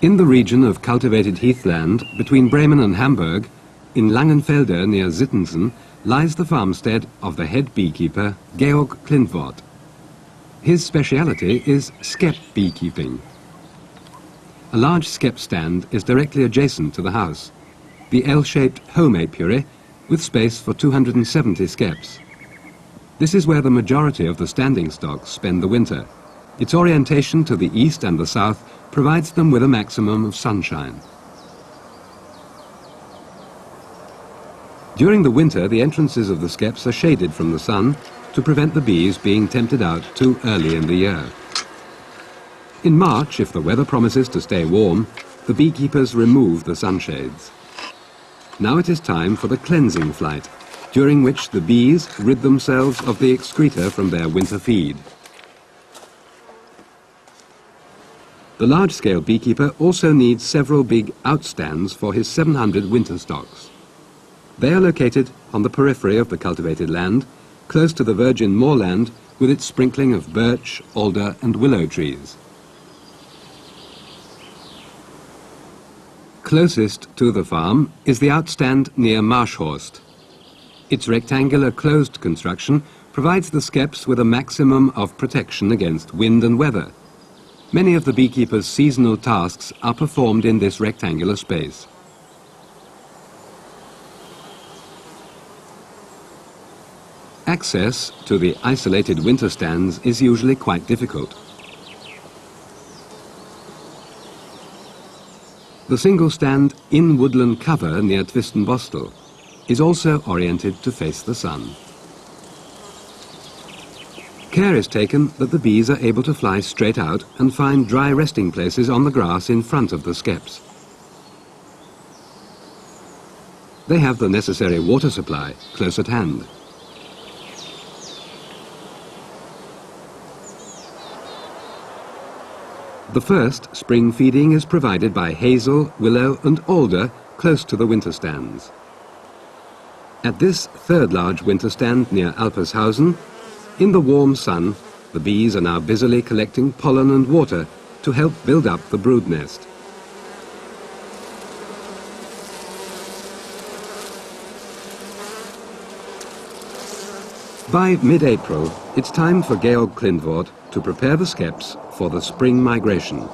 In the region of cultivated heathland between Bremen and Hamburg, in Langenfelde near Sittensen, lies the farmstead of the head beekeeper Georg Klindworth. His speciality is skep beekeeping. A large skep stand is directly adjacent to the house, the L-shaped home apiary with space for 270 skeps. This is where the majority of the standing stocks spend the winter. Its orientation to the east and the south provides them with a maximum of sunshine. During the winter, the entrances of the skeps are shaded from the sun to prevent the bees being tempted out too early in the year. In March, if the weather promises to stay warm, the beekeepers remove the sunshades. Now it is time for the cleansing flight, during which the bees rid themselves of the excreta from their winter feed. The large-scale beekeeper also needs several big outstands for his 700 winter stocks. They are located on the periphery of the cultivated land, close to the virgin moorland with its sprinkling of birch, alder and willow trees. Closest to the farm is the outstand near Marschhorst. Its rectangular closed construction provides the skeps with a maximum of protection against wind and weather. Many of the beekeepers' seasonal tasks are performed in this rectangular space. Access to the isolated winter stands is usually quite difficult. The single stand in woodland cover near Twistenbostel is also oriented to face the sun. Care is taken that the bees are able to fly straight out and find dry resting places on the grass in front of the skeps. They have the necessary water supply close at hand. The first spring feeding is provided by hazel, willow and alder close to the winter stands. At this third large winter stand near Alpershausen, in the warm sun, the bees are now busily collecting pollen and water to help build up the brood nest. By mid-April, it's time for Georg Klindworth to prepare the skeps for the spring migration.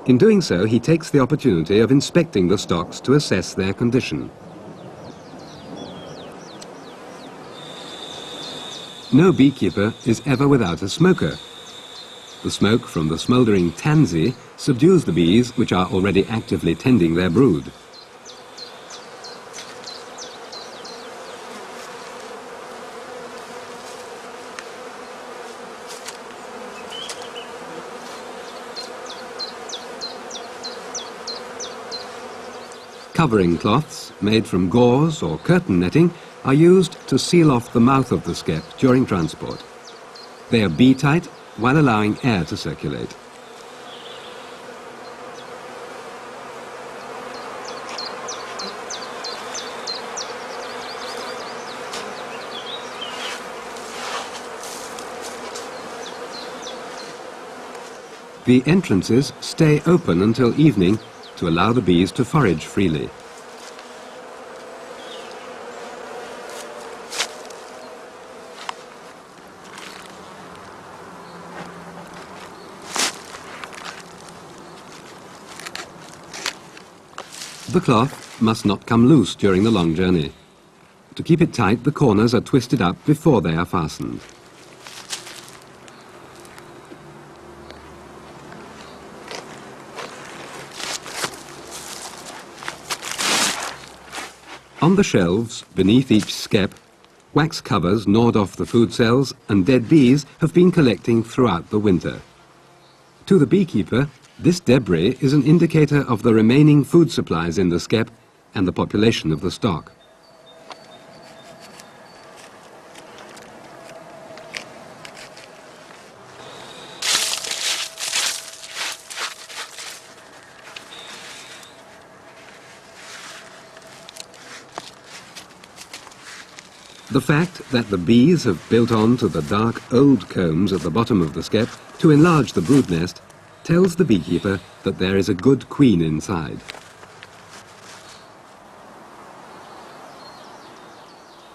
In doing so, he takes the opportunity of inspecting the stocks to assess their condition. No beekeeper is ever without a smoker. The smoke from the smouldering tansy subdues the bees which are already actively tending their brood. Covering cloths made from gauze or curtain netting are used to seal off the mouth of the skep during transport. They are bee-tight while allowing air to circulate. The entrances stay open until evening to allow the bees to forage freely. The cloth must not come loose during the long journey. To keep it tight, the corners are twisted up before they are fastened. On the shelves, beneath each skep, wax covers gnawed off the food cells and dead bees have been collecting throughout the winter. To the beekeeper, this debris is an indicator of the remaining food supplies in the skep and the population of the stock. The fact that the bees have built on to the dark old combs at the bottom of the skep to enlarge the brood nest tells the beekeeper that there is a good queen inside.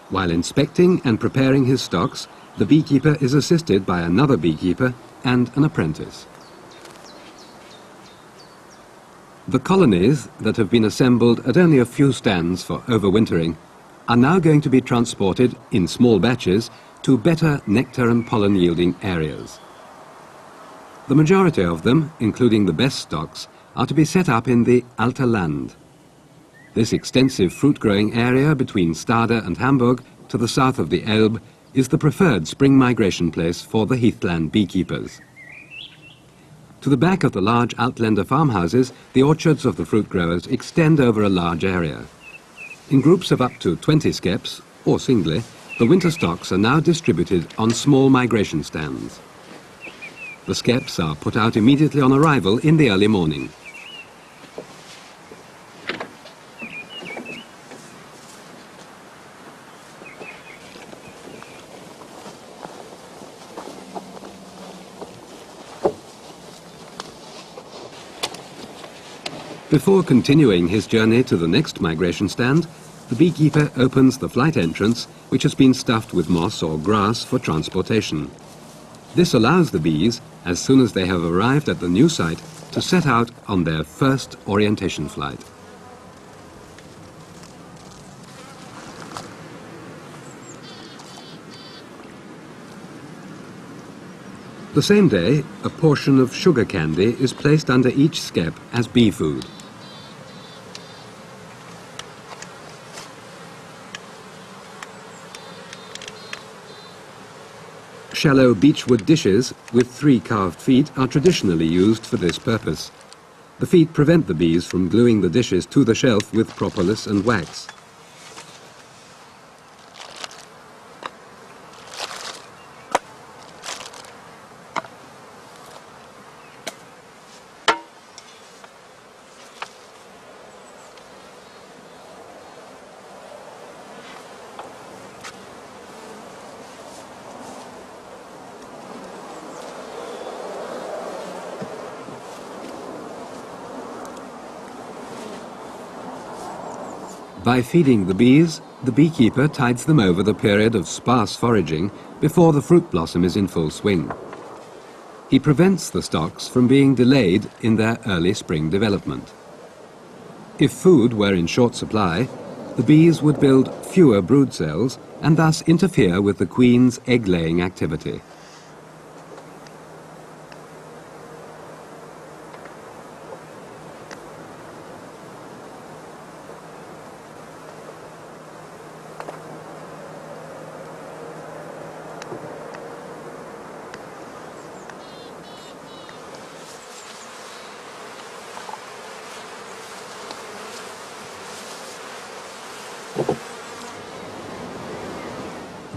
While inspecting and preparing his stocks, the beekeeper is assisted by another beekeeper and an apprentice. The colonies that have been assembled at only a few stands for overwintering are now going to be transported in small batches to better nectar and pollen yielding areas. The majority of them, including the best stocks, are to be set up in the Alte Land. This extensive fruit-growing area between Stade and Hamburg to the south of the Elbe is the preferred spring migration place for the Heathland beekeepers. To the back of the large Altländer farmhouses, the orchards of the fruit growers extend over a large area. In groups of up to 20 skeps, or singly, the winter stocks are now distributed on small migration stands. The skeps are put out immediately on arrival in the early morning. Before continuing his journey to the next migration stand, the beekeeper opens the flight entrance, which has been stuffed with moss or grass for transportation. This allows the bees, as soon as they have arrived at the new site, to set out on their first orientation flight. The same day, a portion of sugar candy is placed under each skep as bee food. Shallow beechwood dishes with 3 carved feet are traditionally used for this purpose. The feet prevent the bees from gluing the dishes to the shelf with propolis and wax. By feeding the bees, the beekeeper tides them over the period of sparse foraging before the fruit blossom is in full swing. He prevents the stocks from being delayed in their early spring development. If food were in short supply, the bees would build fewer brood cells and thus interfere with the queen's egg-laying activity.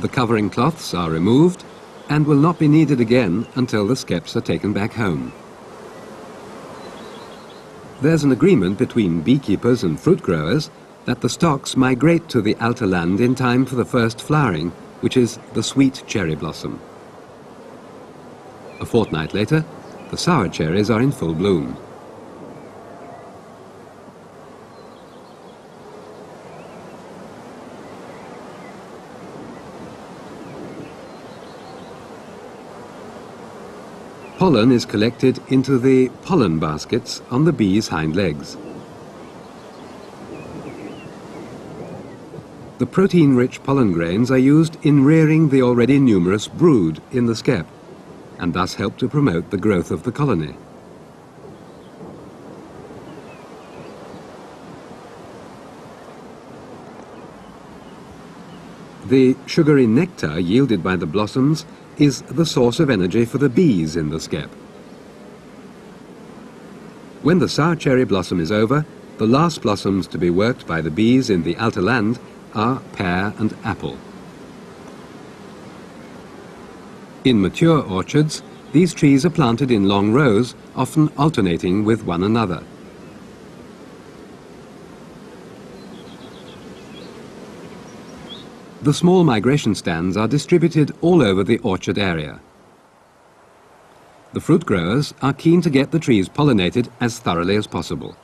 The covering cloths are removed and will not be needed again until the skeps are taken back home. There's an agreement between beekeepers and fruit growers that the stocks migrate to the Alte Land in time for the first flowering, which is the sweet cherry blossom. A fortnight later, the sour cherries are in full bloom. Pollen is collected into the pollen baskets on the bees' hind legs. The protein-rich pollen grains are used in rearing the already numerous brood in the skep, and thus help to promote the growth of the colony. The sugary nectar yielded by the blossoms is the source of energy for the bees in the skep. When the sour cherry blossom is over, the last blossoms to be worked by the bees in the Alte Land are pear and apple. In mature orchards, these trees are planted in long rows, often alternating with one another. The small migration stands are distributed all over the orchard area. The fruit growers are keen to get the trees pollinated as thoroughly as possible.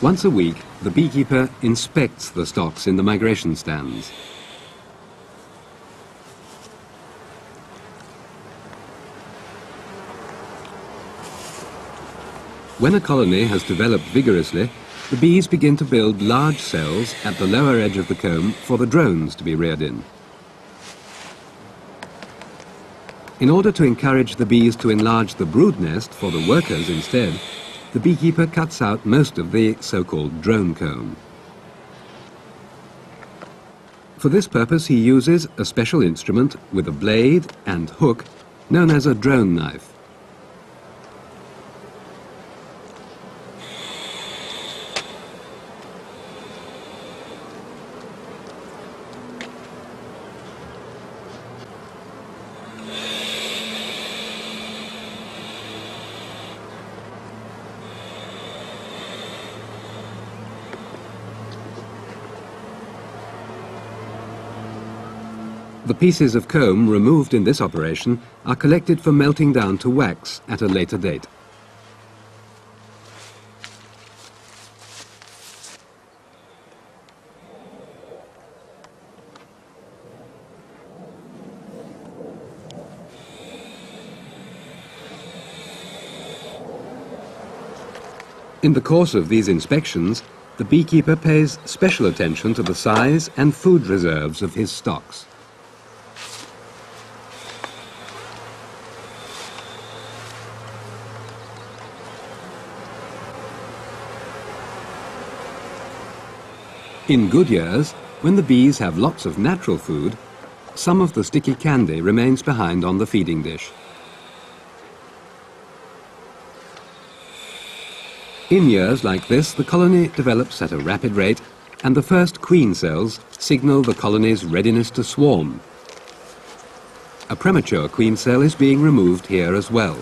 Once a week, the beekeeper inspects the stocks in the migration stands. When a colony has developed vigorously, the bees begin to build large cells at the lower edge of the comb for the drones to be reared in. In order to encourage the bees to enlarge the brood nest for the workers instead, the beekeeper cuts out most of the so-called drone comb. For this purpose he uses a special instrument with a blade and hook known as a drone knife. The pieces of comb removed in this operation are collected for melting down to wax at a later date. In the course of these inspections, the beekeeper pays special attention to the size and food reserves of his stocks. In good years, when the bees have lots of natural food, some of the sticky candy remains behind on the feeding dish. In years like this, the colony develops at a rapid rate, and the first queen cells signal the colony's readiness to swarm. A premature queen cell is being removed here as well.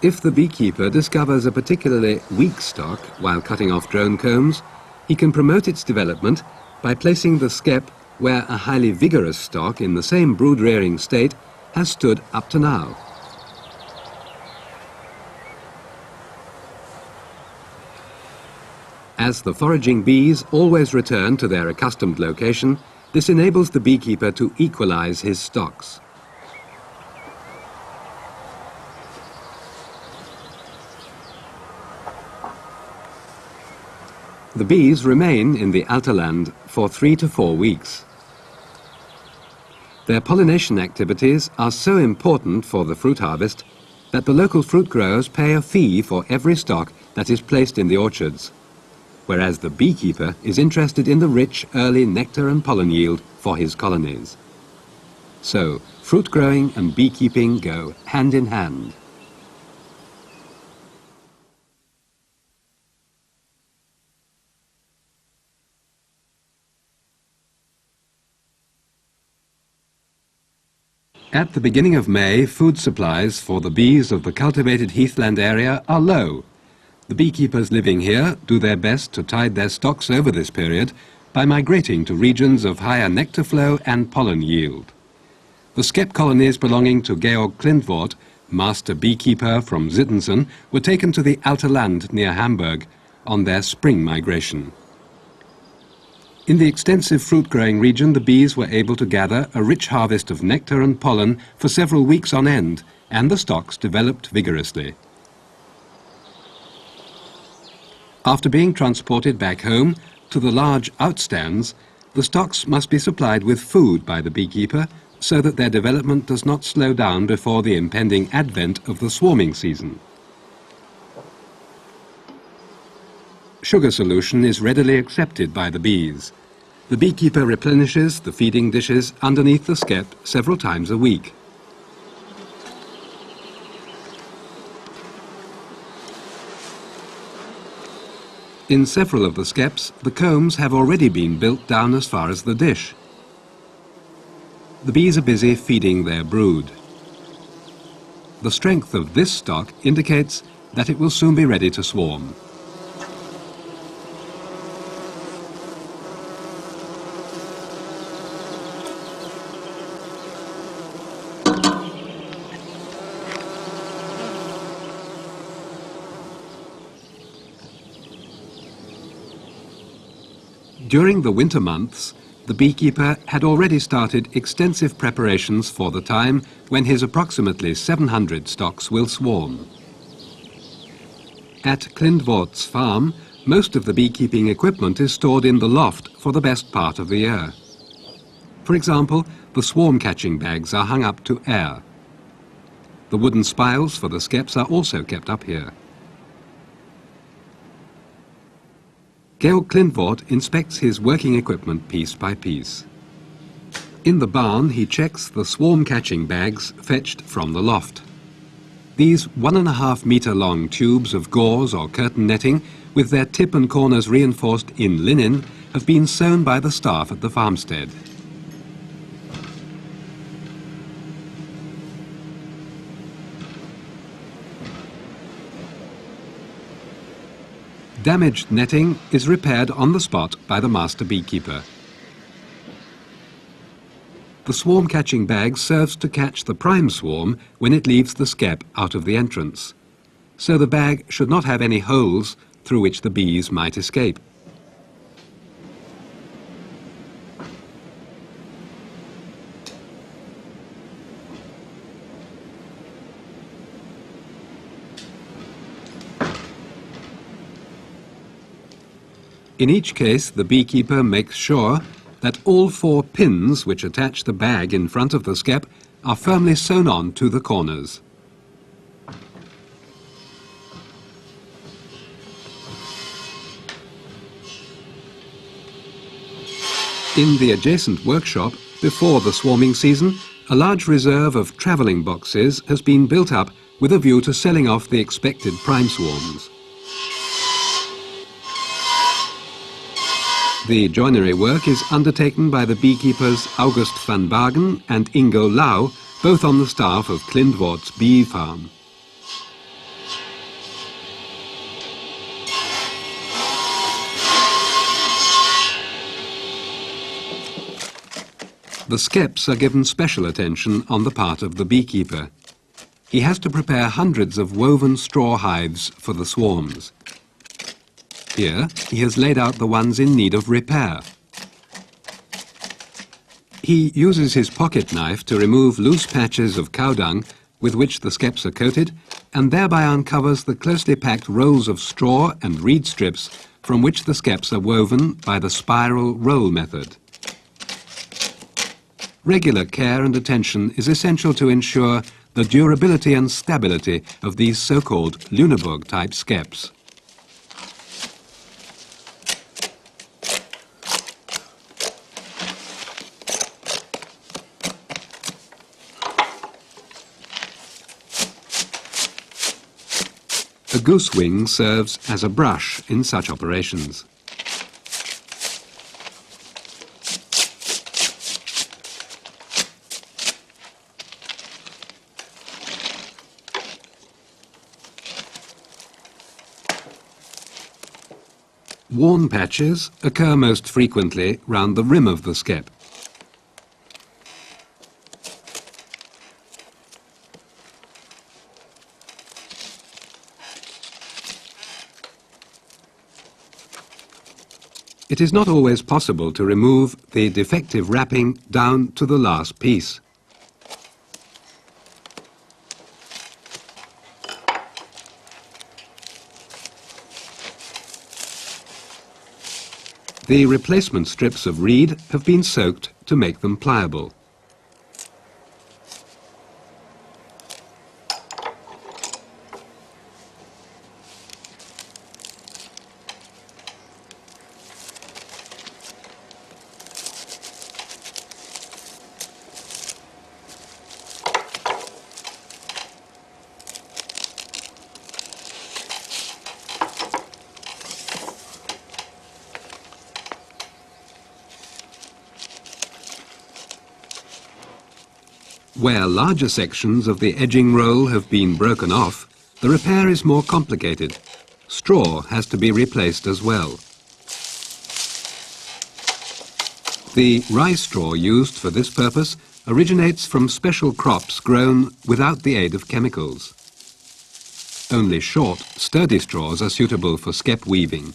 If the beekeeper discovers a particularly weak stock while cutting off drone combs, he can promote its development by placing the skep where a highly vigorous stock in the same brood-rearing state has stood up to now. As the foraging bees always return to their accustomed location, this enables the beekeeper to equalize his stocks. The bees remain in the Alterland for 3 to 4 weeks. Their pollination activities are so important for the fruit harvest that the local fruit growers pay a fee for every stock that is placed in the orchards, whereas the beekeeper is interested in the rich early nectar and pollen yield for his colonies. So, fruit growing and beekeeping go hand in hand. At the beginning of May, food supplies for the bees of the cultivated heathland area are low. The beekeepers living here do their best to tide their stocks over this period by migrating to regions of higher nectar flow and pollen yield. The skep colonies belonging to Georg Klindvort, master beekeeper from Zittensen, were taken to the Alterland near Hamburg on their spring migration. In the extensive fruit-growing region, the bees were able to gather a rich harvest of nectar and pollen for several weeks on end, and the stocks developed vigorously. After being transported back home to the large outstands, the stocks must be supplied with food by the beekeeper so that their development does not slow down before the impending advent of the swarming season. Sugar solution is readily accepted by the bees. The beekeeper replenishes the feeding dishes underneath the skep several times a week. In several of the skeps, the combs have already been built down as far as the dish. The bees are busy feeding their brood. The strength of this stock indicates that it will soon be ready to swarm. During the winter months, the beekeeper had already started extensive preparations for the time when his approximately 700 stocks will swarm. At Kleindienst-Andrée's farm, most of the beekeeping equipment is stored in the loft for the best part of the year. For example, the swarm-catching bags are hung up to air. The wooden spiles for the skeps are also kept up here. Georg Kleindienst inspects his working equipment piece by piece. In the barn, he checks the swarm-catching bags fetched from the loft. These 1.5 meter long tubes of gauze or curtain netting, with their tip and corners reinforced in linen, have been sewn by the staff at the farmstead. Damaged netting is repaired on the spot by the master beekeeper. The swarm-catching bag serves to catch the prime swarm when it leaves the skep out of the entrance, so the bag should not have any holes through which the bees might escape. In each case, the beekeeper makes sure that all 4 pins which attach the bag in front of the skep are firmly sewn on to the corners. In the adjacent workshop, before the swarming season, a large reserve of travelling boxes has been built up with a view to selling off the expected prime swarms. The joinery work is undertaken by the beekeepers August van Bargen and Ingo Lau, both on the staff of Kleindienst's bee farm. The skeps are given special attention on the part of the beekeeper. He has to prepare hundreds of woven straw hives for the swarms. Here, he has laid out the ones in need of repair. He uses his pocket knife to remove loose patches of cow dung with which the skeps are coated, and thereby uncovers the closely packed rolls of straw and reed strips from which the skeps are woven by the spiral roll method. Regular care and attention is essential to ensure the durability and stability of these so-called Lüneburg-type skeps. A goose wing serves as a brush in such operations. Worn patches occur most frequently round the rim of the skep. It is not always possible to remove the defective wrapping down to the last piece. The replacement strips of reed have been soaked to make them pliable. Where larger sections of the edging roll have been broken off, the repair is more complicated. Straw has to be replaced as well. The rye straw used for this purpose originates from special crops grown without the aid of chemicals. Only short, sturdy straws are suitable for skep weaving.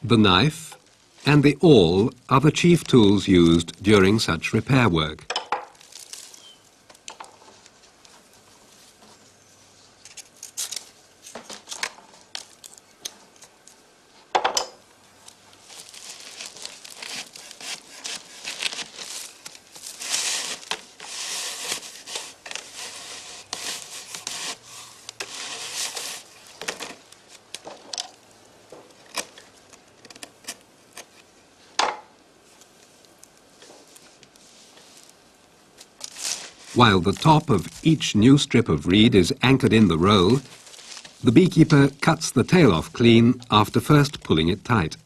The knife and the awl are the chief tools used during such repair work. While the top of each new strip of reed is anchored in the roll, the beekeeper cuts the tail off clean after first pulling it tight.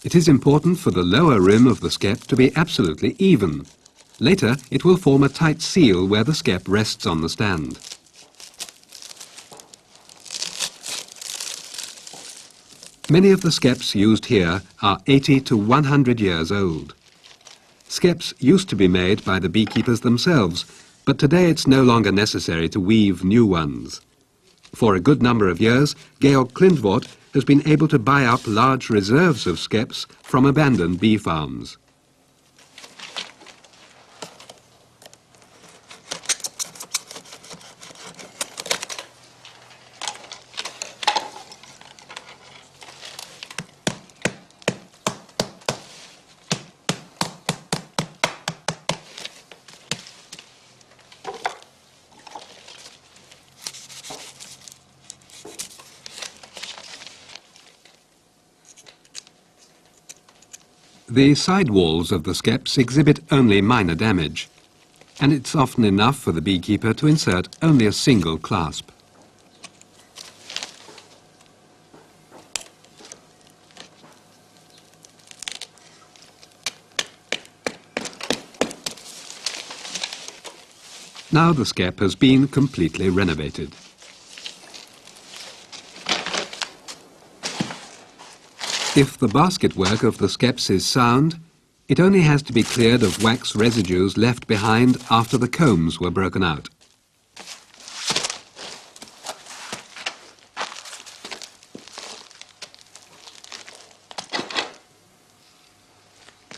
It is important for the lower rim of the skep to be absolutely even. Later, it will form a tight seal where the skep rests on the stand. Many of the skeps used here are 80 to 100 years old. Skeps used to be made by the beekeepers themselves, but today it's no longer necessary to weave new ones. For a good number of years, Georg Klindvort has been able to buy up large reserves of skeps from abandoned bee farms. The side walls of the skeps exhibit only minor damage, and it's often enough for the beekeeper to insert only a single clasp. Now the skep has been completely renovated. If the basket work of the skeps is sound, it only has to be cleared of wax residues left behind after the combs were broken out.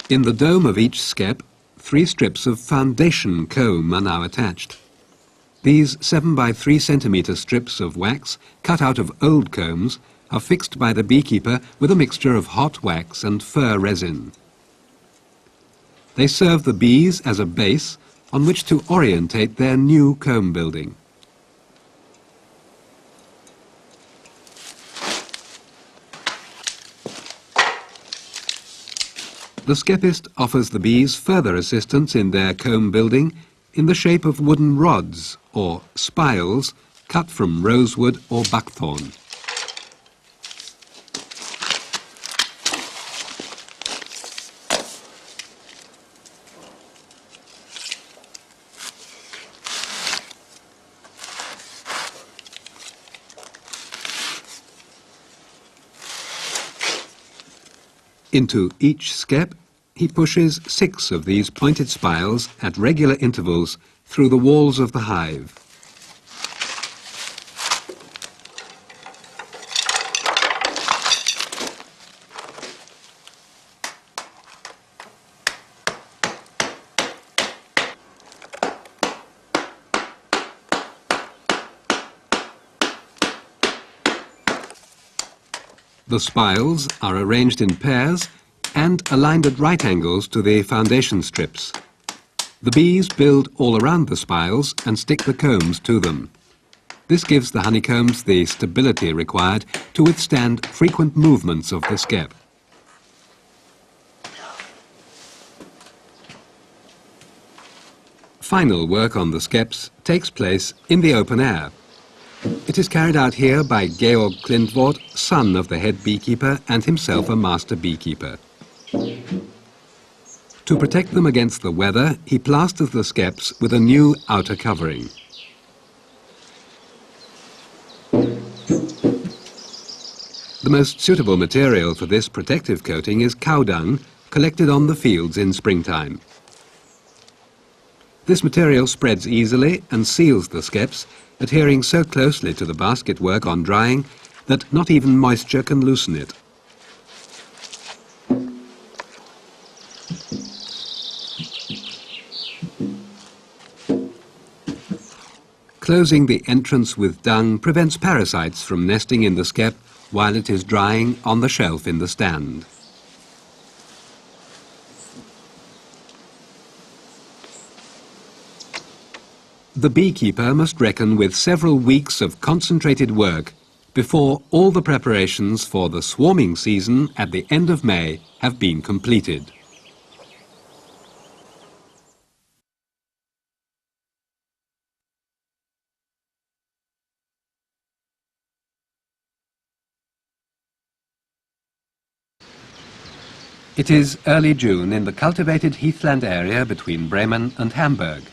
In the dome of each skep, 3 strips of foundation comb are now attached. These 7 by 3 centimetre strips of wax, cut out of old combs, are fixed by the beekeeper with a mixture of hot wax and fir resin. They serve the bees as a base on which to orientate their new comb building. The skepist offers the bees further assistance in their comb building in the shape of wooden rods or spiles cut from rosewood or buckthorn. Into each skep, he pushes 6 of these pointed spiles at regular intervals through the walls of the hive. The spiles are arranged in pairs and aligned at right angles to the foundation strips. The bees build all around the spiles and stick the combs to them. This gives the honeycombs the stability required to withstand frequent movements of the skep. Final work on the skeps takes place in the open air. It is carried out here by Georg Klindvort, son of the head beekeeper and himself a master beekeeper. To protect them against the weather, he plasters the skeps with a new outer covering. The most suitable material for this protective coating is cow dung, collected on the fields in springtime. This material spreads easily and seals the skeps, adhering so closely to the basket work on drying that not even moisture can loosen it. Closing the entrance with dung prevents parasites from nesting in the skep while it is drying on the shelf in the stand. The beekeeper must reckon with several weeks of concentrated work before all the preparations for the swarming season at the end of May have been completed. It is early June in the cultivated heathland area between Bremen and Hamburg.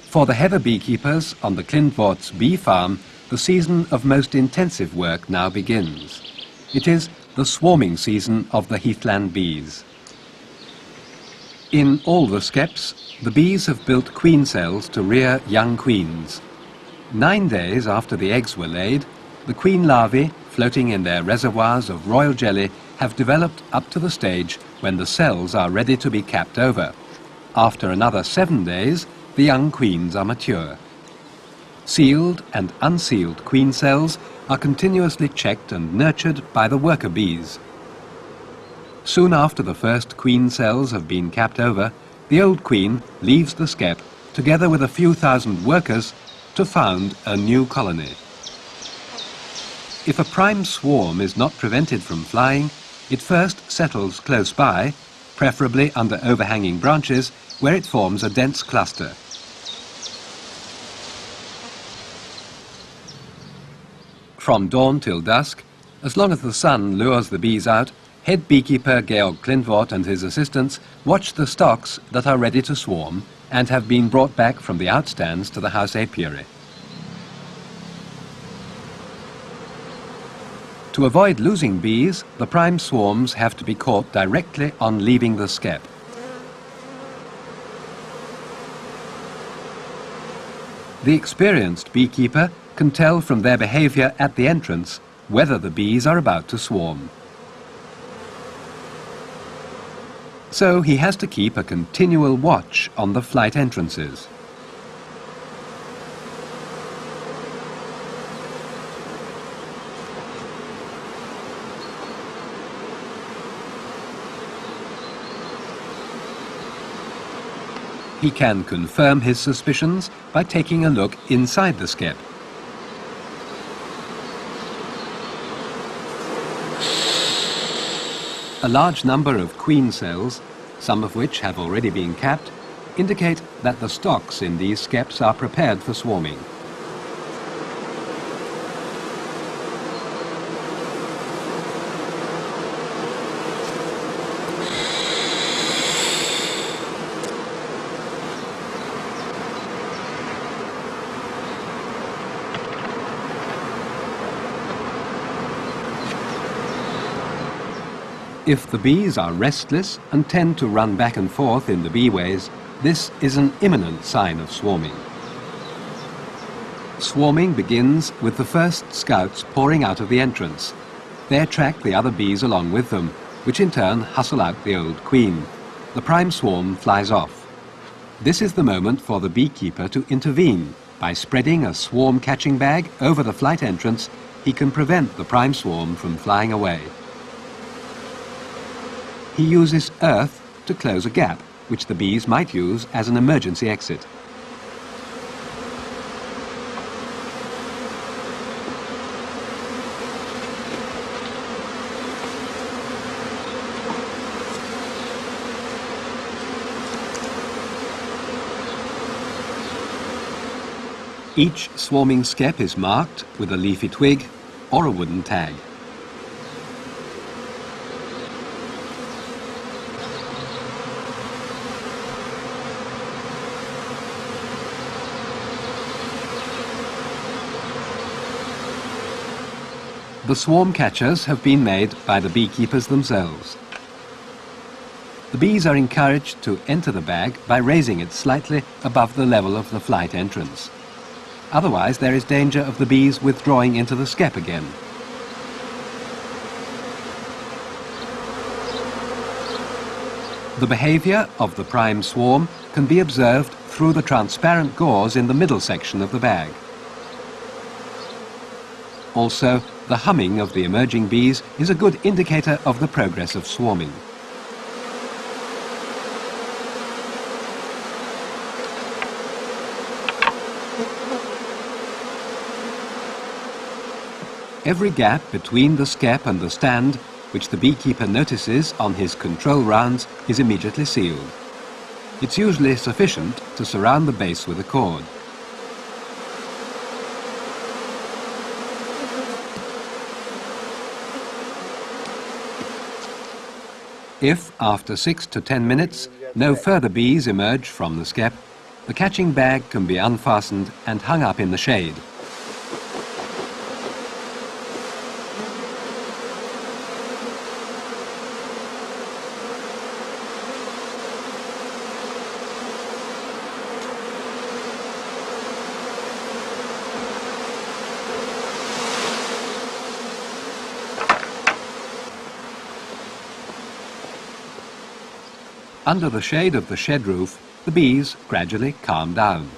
For the heather beekeepers on the Klindvort's bee farm, the season of most intensive work now begins. It is the swarming season of the heathland bees. In all the skeps, the bees have built queen cells to rear young queens. 9 days after the eggs were laid, the queen larvae, floating in their reservoirs of royal jelly, have developed up to the stage when the cells are ready to be capped over. After another 7 days, the young queens are mature. Sealed and unsealed queen cells are continuously checked and nurtured by the worker bees. Soon after the first queen cells have been capped over, the old queen leaves the skep together with a few thousand workers to found a new colony. If a prime swarm is not prevented from flying, it first settles close by, preferably under overhanging branches, where it forms a dense cluster. From dawn till dusk, as long as the sun lures the bees out, head beekeeper Georg Klindvort and his assistants watch the stocks that are ready to swarm and have been brought back from the outstands to the house apiary. To avoid losing bees, the prime swarms have to be caught directly on leaving the skep. The experienced beekeeper can tell from their behavior at the entrance whether the bees are about to swarm. So he has to keep a continual watch on the flight entrances. He can confirm his suspicions by taking a look inside the skep. A large number of queen cells, some of which have already been capped, indicate that the stocks in these skeps are prepared for swarming. If the bees are restless and tend to run back and forth in the beeways, this is an imminent sign of swarming. Swarming begins with the first scouts pouring out of the entrance. They attract the other bees along with them, which in turn hustle out the old queen. The prime swarm flies off. This is the moment for the beekeeper to intervene. By spreading a swarm catching bag over the flight entrance, he can prevent the prime swarm from flying away. He uses earth to close a gap, which the bees might use as an emergency exit. Each swarming skep is marked with a leafy twig or a wooden tag. The swarm catchers have been made by the beekeepers themselves. The bees are encouraged to enter the bag by raising it slightly above the level of the flight entrance. Otherwise, there is danger of the bees withdrawing into the skep again. The behavior of the prime swarm can be observed through the transparent gauze in the middle section of the bag. Also, the humming of the emerging bees is a good indicator of the progress of swarming. Every gap between the skep and the stand, which the beekeeper notices on his control rounds, is immediately sealed. It's usually sufficient to surround the base with a cord. If, after 6 to 10 minutes, no further bees emerge from the skep, the catching bag can be unfastened and hung up in the shade. Under the shade of the shed roof, the bees gradually calm down.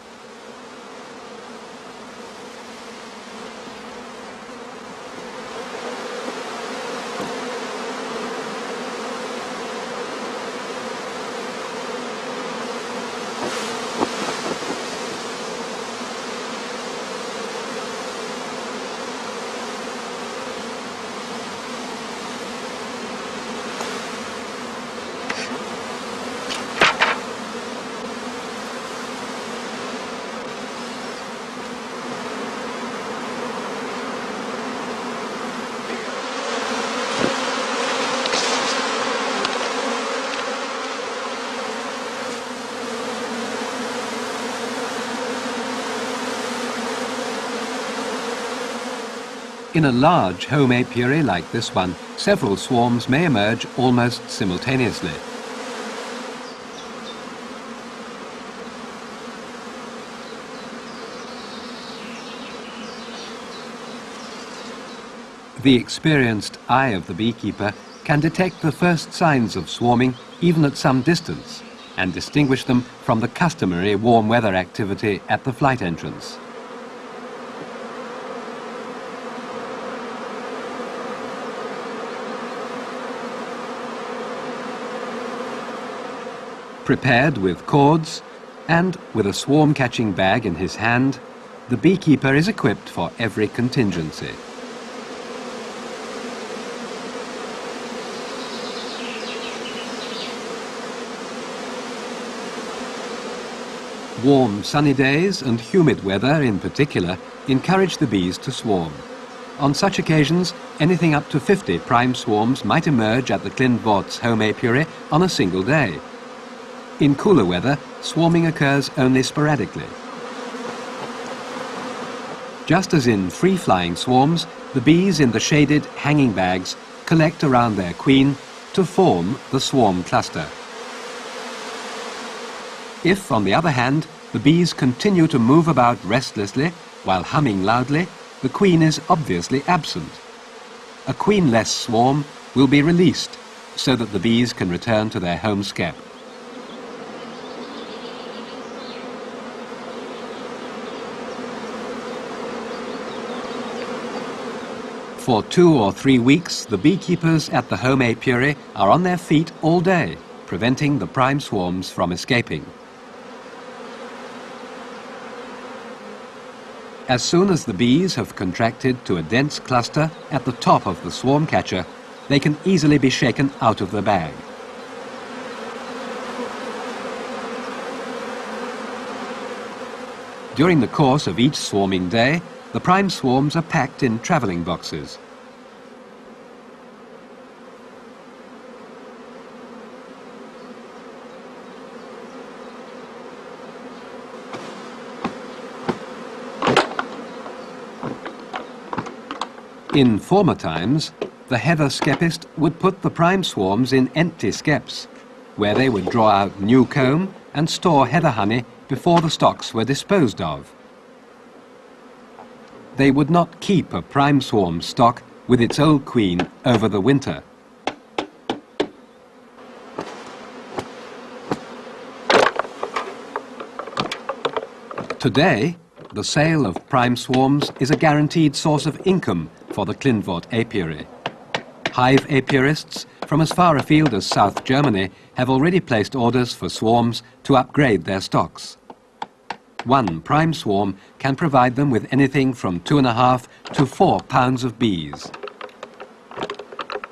In a large home apiary like this one, several swarms may emerge almost simultaneously. The experienced eye of the beekeeper can detect the first signs of swarming even at some distance and distinguish them from the customary warm weather activity at the flight entrance. Prepared with cords and with a swarm-catching bag in his hand, the beekeeper is equipped for every contingency. Warm, sunny days and humid weather in particular encourage the bees to swarm. On such occasions, anything up to 50 prime swarms might emerge at the Kleindienst-Andrée's home apiary on a single day. In cooler weather, swarming occurs only sporadically. Just as in free-flying swarms, the bees in the shaded hanging bags collect around their queen to form the swarm cluster. If, on the other hand, the bees continue to move about restlessly while humming loudly, the queen is obviously absent. A queenless swarm will be released so that the bees can return to their home skep. For 2 or 3 weeks, the beekeepers at the home apiary are on their feet all day, preventing the prime swarms from escaping. As soon as the bees have contracted to a dense cluster at the top of the swarm catcher, they can easily be shaken out of the bag. During the course of each swarming day, the prime swarms are packed in travelling boxes. In former times, the heather skepist would put the prime swarms in empty skeps, where they would draw out new comb and store heather honey before the stocks were disposed of. They would not keep a prime swarm stock with its old queen over the winter. Today, the sale of prime swarms is a guaranteed source of income for the Kleindienst apiary. Hive apiarists from as far afield as South Germany have already placed orders for swarms to upgrade their stocks. One prime swarm can provide them with anything from 2.5 to 4 pounds of bees.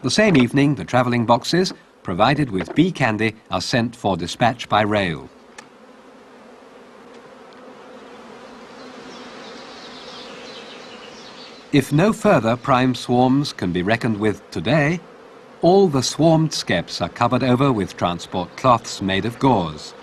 The same evening, the travelling boxes, provided with bee candy, are sent for dispatch by rail. If no further prime swarms can be reckoned with today, all the swarmed skeps are covered over with transport cloths made of gauze.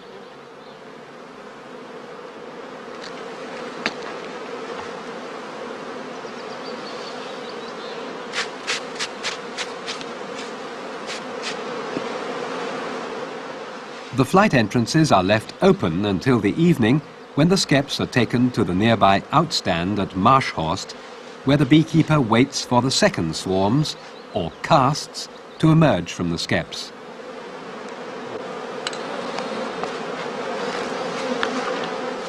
The flight entrances are left open until the evening, when the skeps are taken to the nearby outstand at Marschhorst, where the beekeeper waits for the second swarms, or casts, to emerge from the skeps.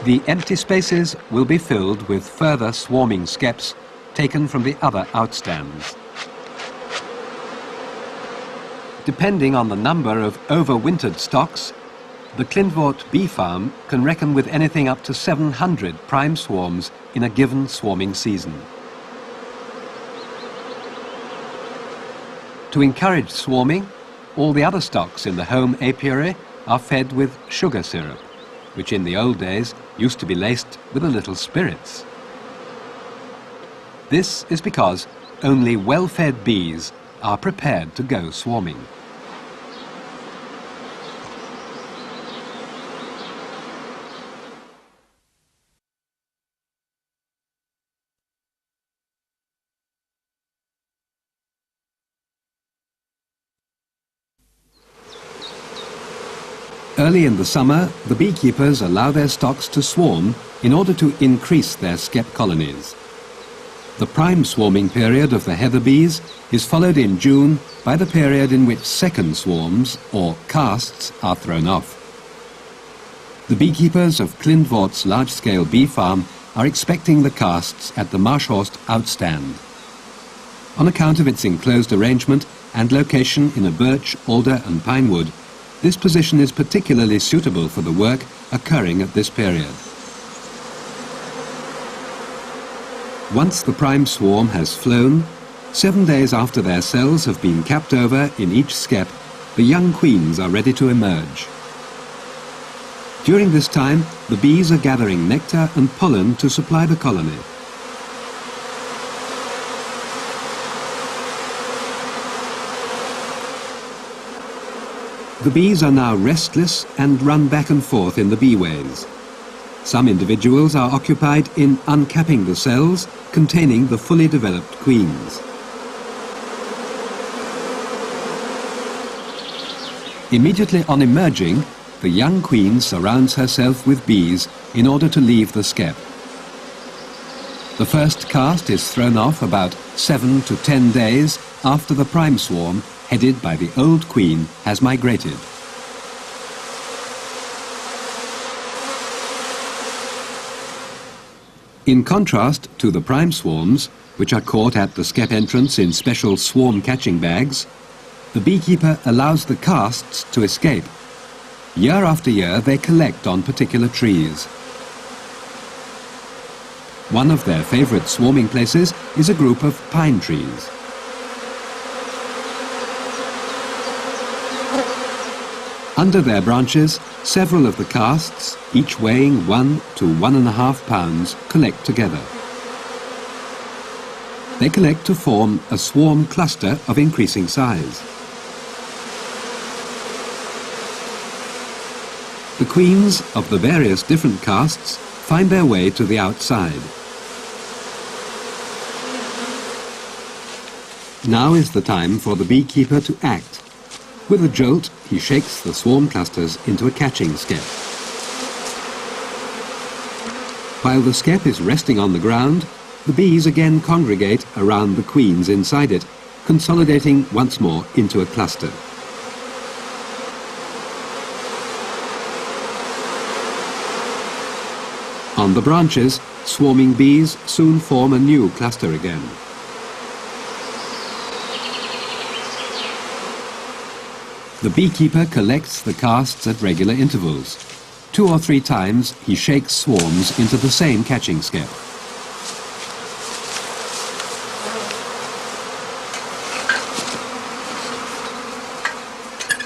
The empty spaces will be filled with further swarming skeps taken from the other outstands. Depending on the number of overwintered stocks, the Kleindienst bee farm can reckon with anything up to 700 prime swarms in a given swarming season. To encourage swarming, all the other stocks in the home apiary are fed with sugar syrup, which in the old days used to be laced with a little spirits. This is because only well-fed bees are prepared to go swarming. Early in the summer, the beekeepers allow their stocks to swarm in order to increase their skep colonies. The prime swarming period of the heather bees is followed in June by the period in which second swarms, or casts, are thrown off. The beekeepers of Kleindienst's large-scale bee farm are expecting the casts at the Marschhorst outstand. On account of its enclosed arrangement and location in a birch, alder and pine wood, this position is particularly suitable for the work occurring at this period. Once the prime swarm has flown, 7 days after their cells have been capped over in each skep, the young queens are ready to emerge. During this time, the bees are gathering nectar and pollen to supply the colony. The bees are now restless and run back and forth in the beeways. Some individuals are occupied in uncapping the cells containing the fully developed queens. Immediately on emerging, the young queen surrounds herself with bees in order to leave the skep. The first cast is thrown off about 7 to 10 days after the prime swarm, headed by the old queen, has migrated. In contrast to the prime swarms, which are caught at the skep entrance in special swarm catching bags, the beekeeper allows the casts to escape. Year after year, they collect on particular trees. One of their favorite swarming places is a group of pine trees. Under their branches, several of the casts, each weighing 1 to 1.5 pounds, collect together. They collect to form a swarm cluster of increasing size. The queens of the various different casts find their way to the outside. Now is the time for the beekeeper to act. With a jolt, he shakes the swarm clusters into a catching skep. While the skep is resting on the ground, the bees again congregate around the queens inside it, consolidating once more into a cluster. On the branches, swarming bees soon form a new cluster again. The beekeeper collects the casts at regular intervals. 2 or 3 times he shakes swarms into the same catching skep.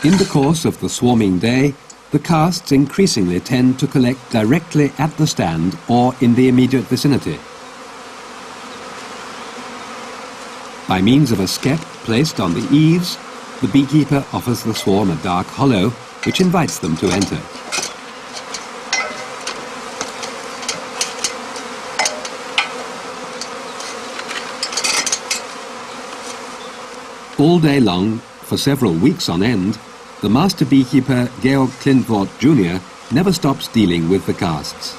In the course of the swarming day, the casts increasingly tend to collect directly at the stand or in the immediate vicinity. By means of a skep placed on the eaves, the beekeeper offers the swarm a dark hollow, which invites them to enter. All day long, for several weeks on end, the master beekeeper, Georg Klindvort Jr., never stops dealing with the casts.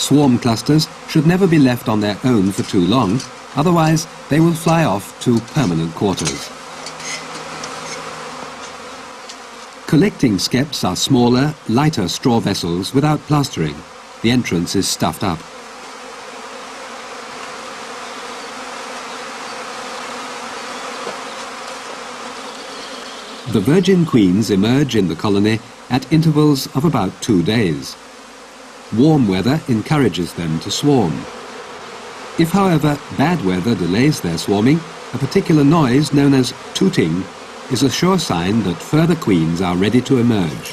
Swarm clusters should never be left on their own for too long, otherwise they will fly off to permanent quarters. Collecting skeps are smaller, lighter straw vessels without plastering. The entrance is stuffed up. The virgin queens emerge in the colony at intervals of about 2 days. Warm weather encourages them to swarm. If, however, bad weather delays their swarming, a particular noise known as tooting is a sure sign that further queens are ready to emerge.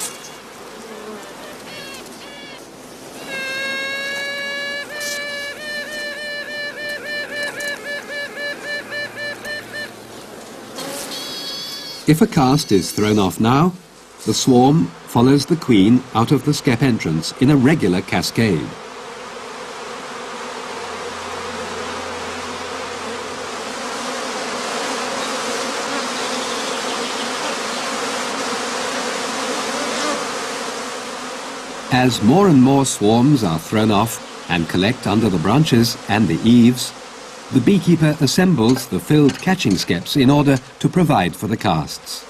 If a cast is thrown off now, the swarm follows the queen out of the skep entrance in a regular cascade. As more and more swarms are thrown off and collect under the branches and the eaves, the beekeeper assembles the filled catching skeps in order to provide for the casts.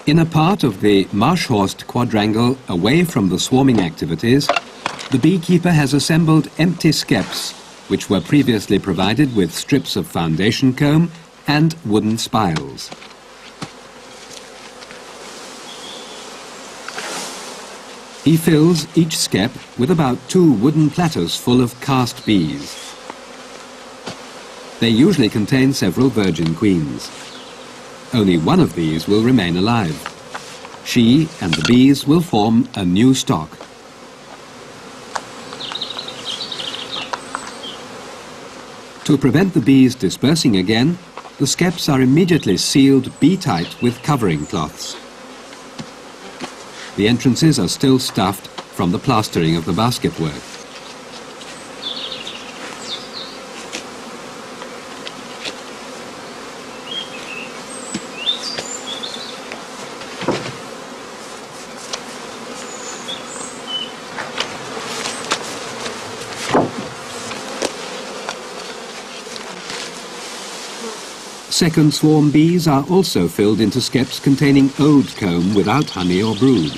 In a part of the Marschhorst quadrangle away from the swarming activities, the beekeeper has assembled empty skeps, which were previously provided with strips of foundation comb and wooden spiles. He fills each skep with about 2 wooden platters full of cast bees. They usually contain several virgin queens. Only one of these will remain alive. She and the bees will form a new stock. To prevent the bees dispersing again, the skeps are immediately sealed bee-tight with covering cloths. The entrances are still stuffed from the plastering of the basket work. Second swarm bees are also filled into skeps containing old comb without honey or brood.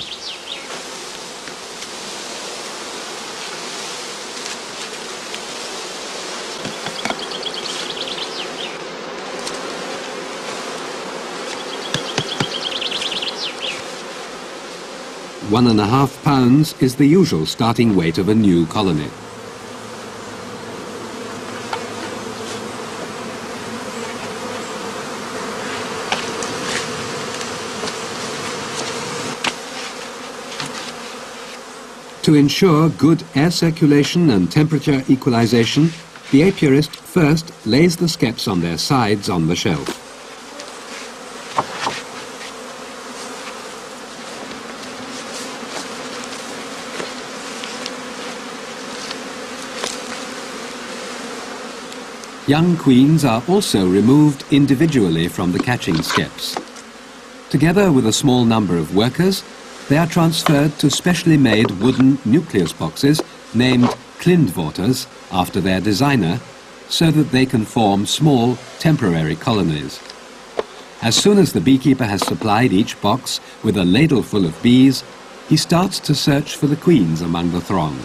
£1.5 pounds is the usual starting weight of a new colony. To ensure good air circulation and temperature equalization, the apiarist first lays the skeps on their sides on the shelf. Young queens are also removed individually from the catching skeps. Together with a small number of workers, they are transferred to specially made wooden nucleus boxes named Kleindienst-Andrées after their designer, so that they can form small, temporary colonies. As soon as the beekeeper has supplied each box with a ladle full of bees, he starts to search for the queens among the throng.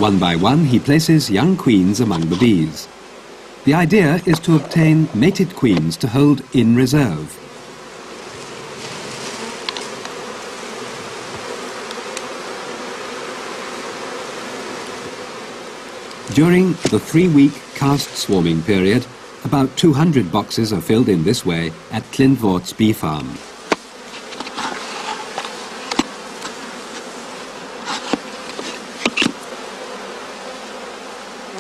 One by one, he places young queens among the bees. The idea is to obtain mated queens to hold in reserve. During the 3-week cast swarming period, about 200 boxes are filled in this way at Kleindienst-Andrée's bee farm.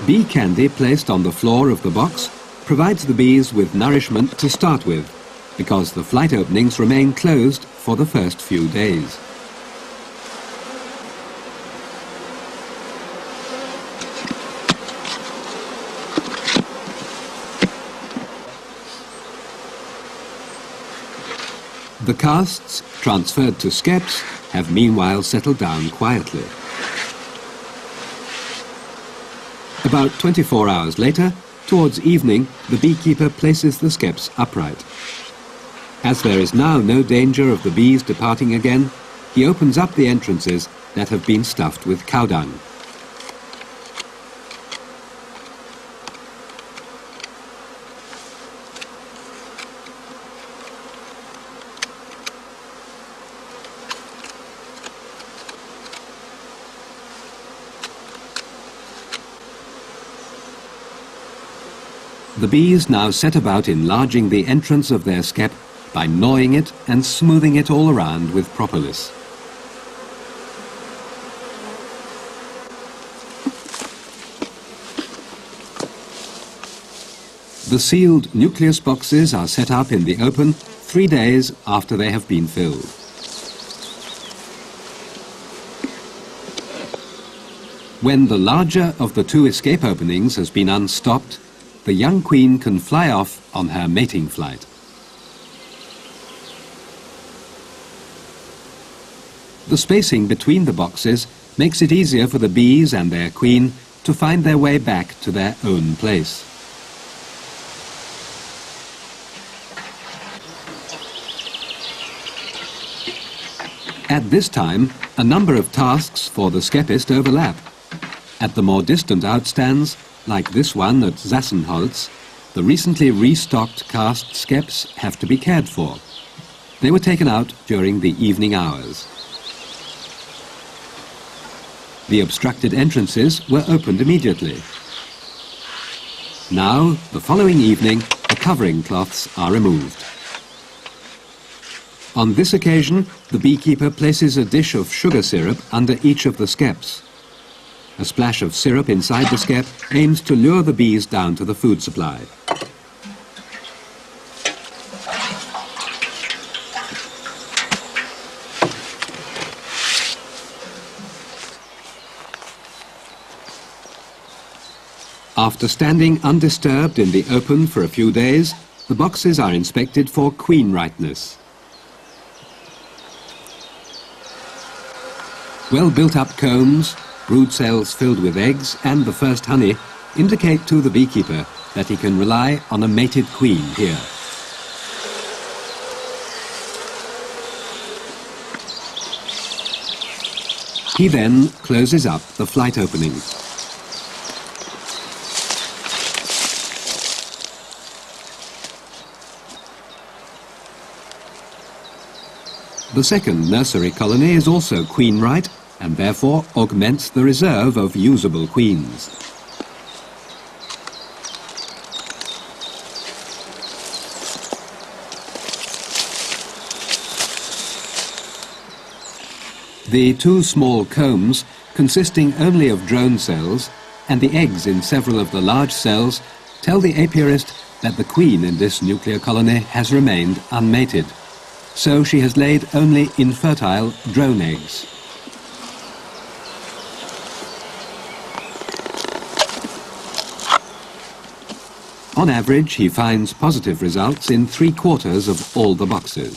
Bee candy placed on the floor of the box provides the bees with nourishment to start with, because the flight openings remain closed for the first few days. The casts, transferred to skeps, have meanwhile settled down quietly. About 24 hours later, towards evening, the beekeeper places the skeps upright. As there is now no danger of the bees departing again, he opens up the entrances that have been stuffed with cow dung. The bees now set about enlarging the entrance of their skep by gnawing it and smoothing it all around with propolis. The sealed nucleus boxes are set up in the open 3 days after they have been filled. When the larger of the 2 escape openings has been unstopped, the young queen can fly off on her mating flight. The spacing between the boxes makes it easier for the bees and their queen to find their way back to their own place. At this time, a number of tasks for the skepist overlap. At the more distant outstands, like this one at Sassenholz, the recently restocked cast skeps have to be cared for. They were taken out during the evening hours. The obstructed entrances were opened immediately. Now, the following evening, the covering cloths are removed. On this occasion, the beekeeper places a dish of sugar syrup under each of the skeps. A splash of syrup inside the skep aims to lure the bees down to the food supply. After standing undisturbed in the open for a few days, the boxes are inspected for queen ripeness. Well built up combs, brood cells filled with eggs and the first honey indicate to the beekeeper that he can rely on a mated queen here. He then closes up the flight openings. The second nursery colony is also queen-right and therefore augments the reserve of usable queens. The two small combs, consisting only of drone cells, and the eggs in several of the large cells, tell the apiarist that the queen in this nuclear colony has remained unmated. So she has laid only infertile drone eggs. On average, he finds positive results in 3/4 of all the boxes.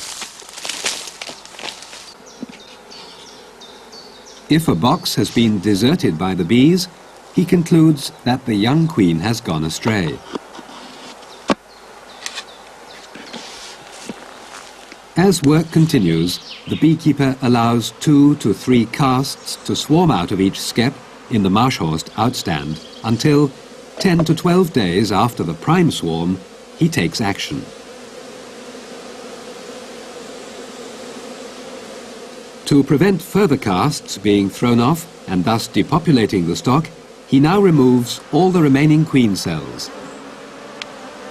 If a box has been deserted by the bees, he concludes that the young queen has gone astray. As work continues, the beekeeper allows 2 to 3 casts to swarm out of each skep in the Marschhorst outstand until 10 to 12 days after the prime swarm, he takes action. To prevent further casts being thrown off and thus depopulating the stock, he now removes all the remaining queen cells.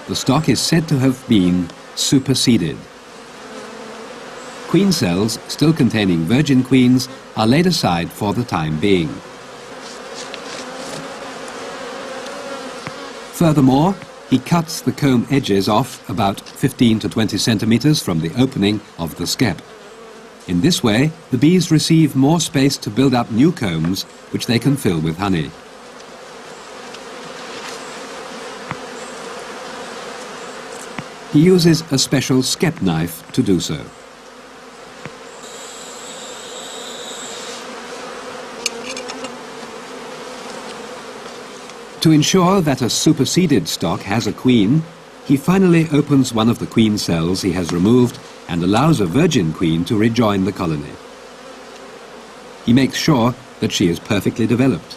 The stock is said to have been superseded. Queen cells still containing virgin queens are laid aside for the time being. Furthermore, he cuts the comb edges off about 15 to 20 centimeters from the opening of the skep. In this way, the bees receive more space to build up new combs, which they can fill with honey. He uses a special skep knife to do so. To ensure that a superseded stock has a queen, he finally opens one of the queen cells he has removed and allows a virgin queen to rejoin the colony. He makes sure that she is perfectly developed.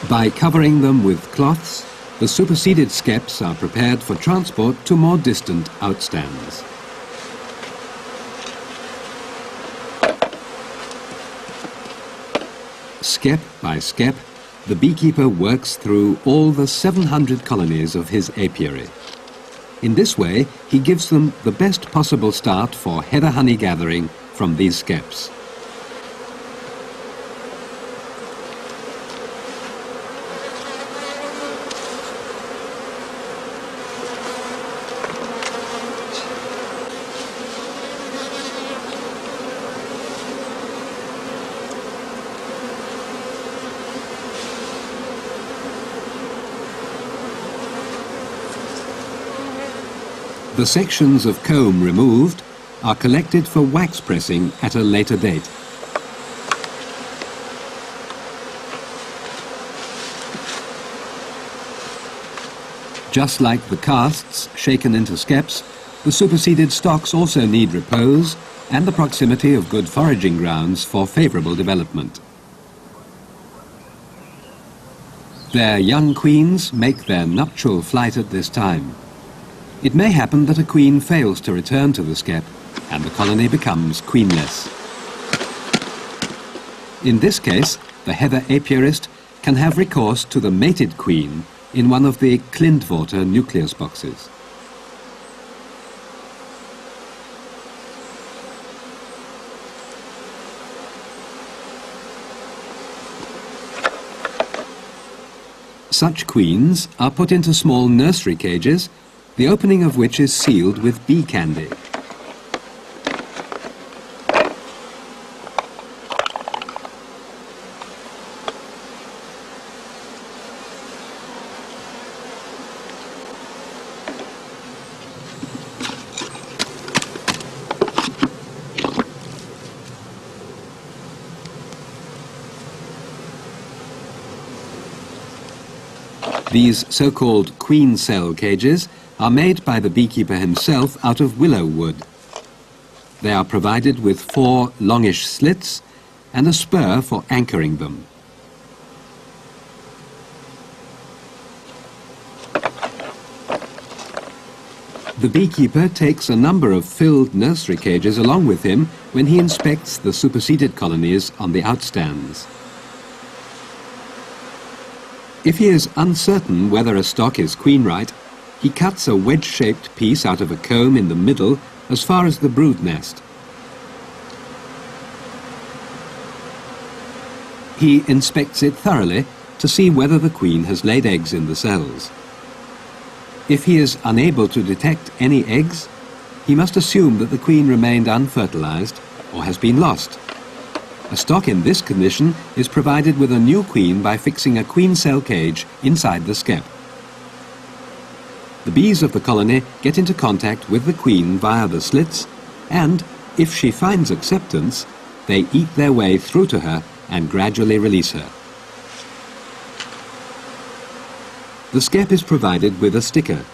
By covering them with cloths, the superseded skeps are prepared for transport to more distant outstands. Skep by skep, the beekeeper works through all the 700 colonies of his apiary. In this way, he gives them the best possible start for heather honey gathering from these skeps. The sections of comb removed are collected for wax pressing at a later date. Just like the casts shaken into skeps, the superseded stocks also need repose and the proximity of good foraging grounds for favourable development. Their young queens make their nuptial flight at this time. It may happen that a queen fails to return to the skep and the colony becomes queenless. In this case, the heather apiarist can have recourse to the mated queen in one of the Kleindienst-Andrée nucleus boxes. Such queens are put into small nursery cages, the opening of which is sealed with bee candy. These so-called queen cell cages are made by the beekeeper himself out of willow wood. They are provided with 4 longish slits and a spur for anchoring them. The beekeeper takes a number of filled nursery cages along with him when he inspects the superseded colonies on the outstands. If he is uncertain whether a stock is queen-right, he cuts a wedge-shaped piece out of a comb in the middle as far as the brood nest. He inspects it thoroughly to see whether the queen has laid eggs in the cells. If he is unable to detect any eggs, he must assume that the queen remained unfertilized or has been lost. A stock in this condition is provided with a new queen by fixing a queen cell cage inside the skep. The bees of the colony get into contact with the queen via the slits, and, if she finds acceptance, they eat their way through to her and gradually release her. The skep is provided with a sticker.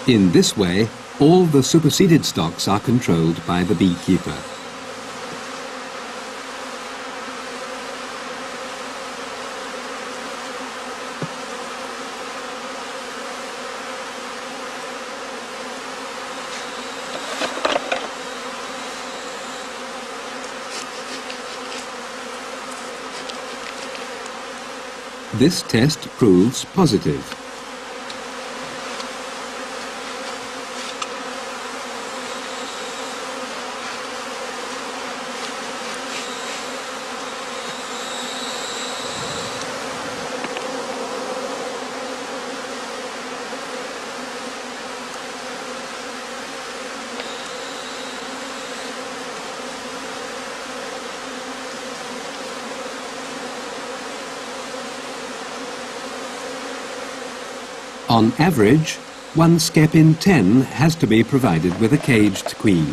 In this way, all the superseded stocks are controlled by the beekeeper. This test proves positive. On average, 1 skep in 10 has to be provided with a caged queen.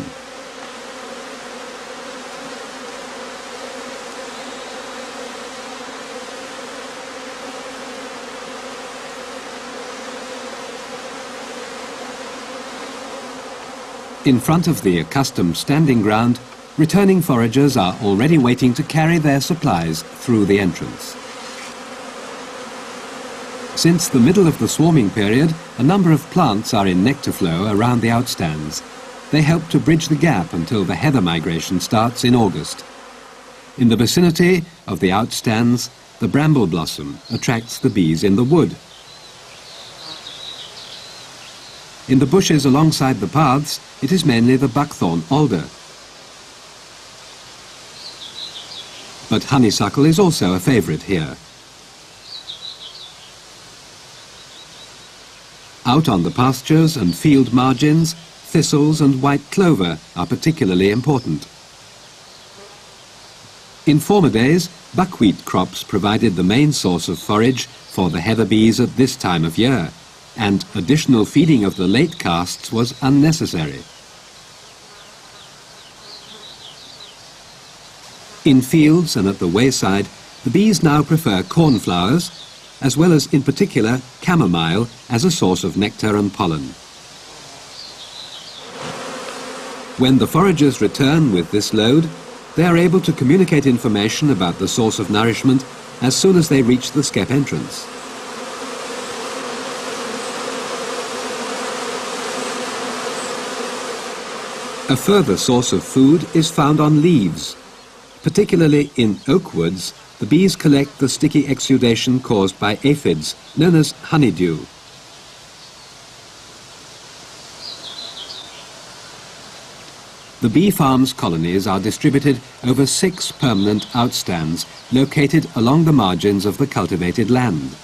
In front of the accustomed standing ground, returning foragers are already waiting to carry their supplies through the entrance. Since the middle of the swarming period, a number of plants are in nectar flow around the outstands. They help to bridge the gap until the heather migration starts in August. In the vicinity of the outstands, the bramble blossom attracts the bees in the wood. In the bushes alongside the paths, it is mainly the buckthorn alder. But honeysuckle is also a favourite here. Out on the pastures and field margins, thistles and white clover are particularly important. In former days, buckwheat crops provided the main source of forage for the heather bees at this time of year, and additional feeding of the late casts was unnecessary. In fields and at the wayside, the bees now prefer cornflowers, as well as, in particular, chamomile as a source of nectar and pollen. When the foragers return with this load, they are able to communicate information about the source of nourishment as soon as they reach the skep entrance. A further source of food is found on leaves. Particularly in oak woods, the bees collect the sticky exudation caused by aphids, known as honeydew. The bee farm's colonies are distributed over 6 permanent outstands located along the margins of the cultivated land.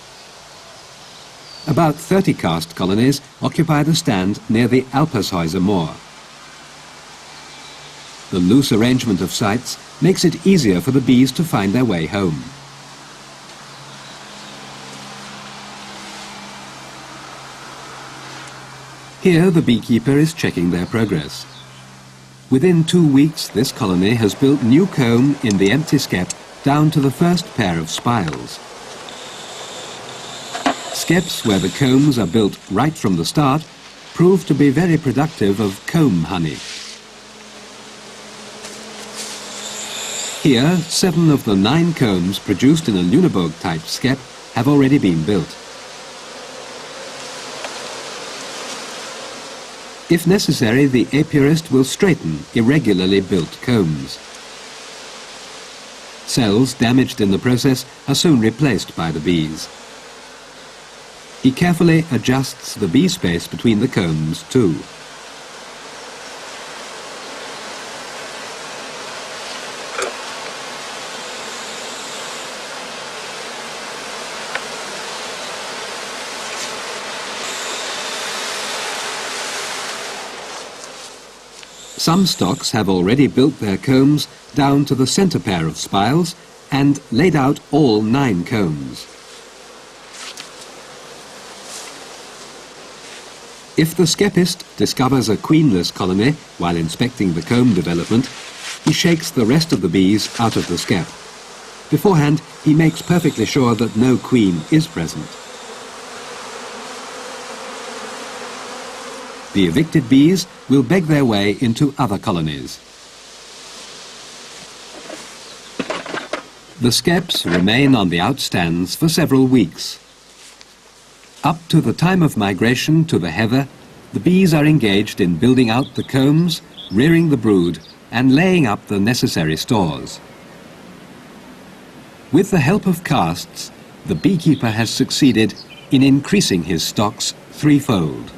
About 30 cast colonies occupy the stand near the Alpershäuser moor. the loose arrangement of sites makes it easier for the bees to find their way home. Here the beekeeper is checking their progress. Within 2 weeks, this colony has built new comb in the empty skep down to the first pair of spiles. Skeps where the combs are built right from the start prove to be very productive of comb honey. Here, 7 of the 9 combs produced in a Lüneburg-type skep have already been built. If necessary, the apiarist will straighten irregularly built combs. Cells damaged in the process are soon replaced by the bees. He carefully adjusts the bee space between the combs too. Some stocks have already built their combs down to the center pair of spiles and laid out all 9 combs. If the skepist discovers a queenless colony while inspecting the comb development, he shakes the rest of the bees out of the skep. Beforehand, he makes perfectly sure that no queen is present. The evicted bees will beg their way into other colonies. The skeps remain on the outstands for several weeks. Up to the time of migration to the heather, the bees are engaged in building out the combs, rearing the brood, and laying up the necessary stores. With the help of casts, the beekeeper has succeeded in increasing his stocks threefold.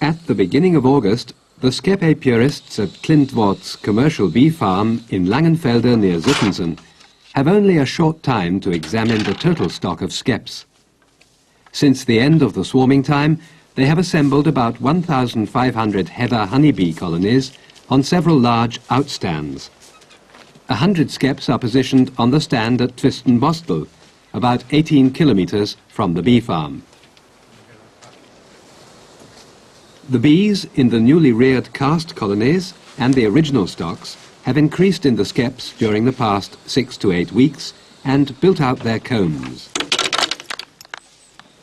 At the beginning of August, the skep apiarists at Klintwort's commercial bee farm in Langenfelde near Zittensen have only a short time to examine the total stock of skeps. Since the end of the swarming time, they have assembled about 1,500 heather honeybee colonies on several large outstands. 100 skeps are positioned on the stand at Twistenbostel, about 18 kilometers from the bee farm. The bees in the newly reared cast colonies and the original stocks have increased in the skeps during the past 6 to 8 weeks and built out their combs.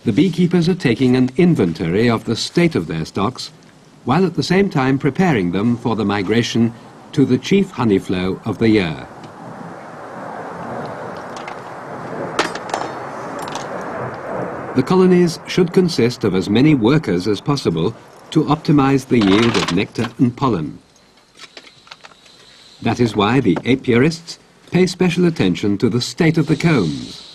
The beekeepers are taking an inventory of the state of their stocks, while at the same time preparing them for the migration to the chief honey flow of the year. The colonies should consist of as many workers as possible to optimize the yield of nectar and pollen. That is why the apiarists pay special attention to the state of the combs.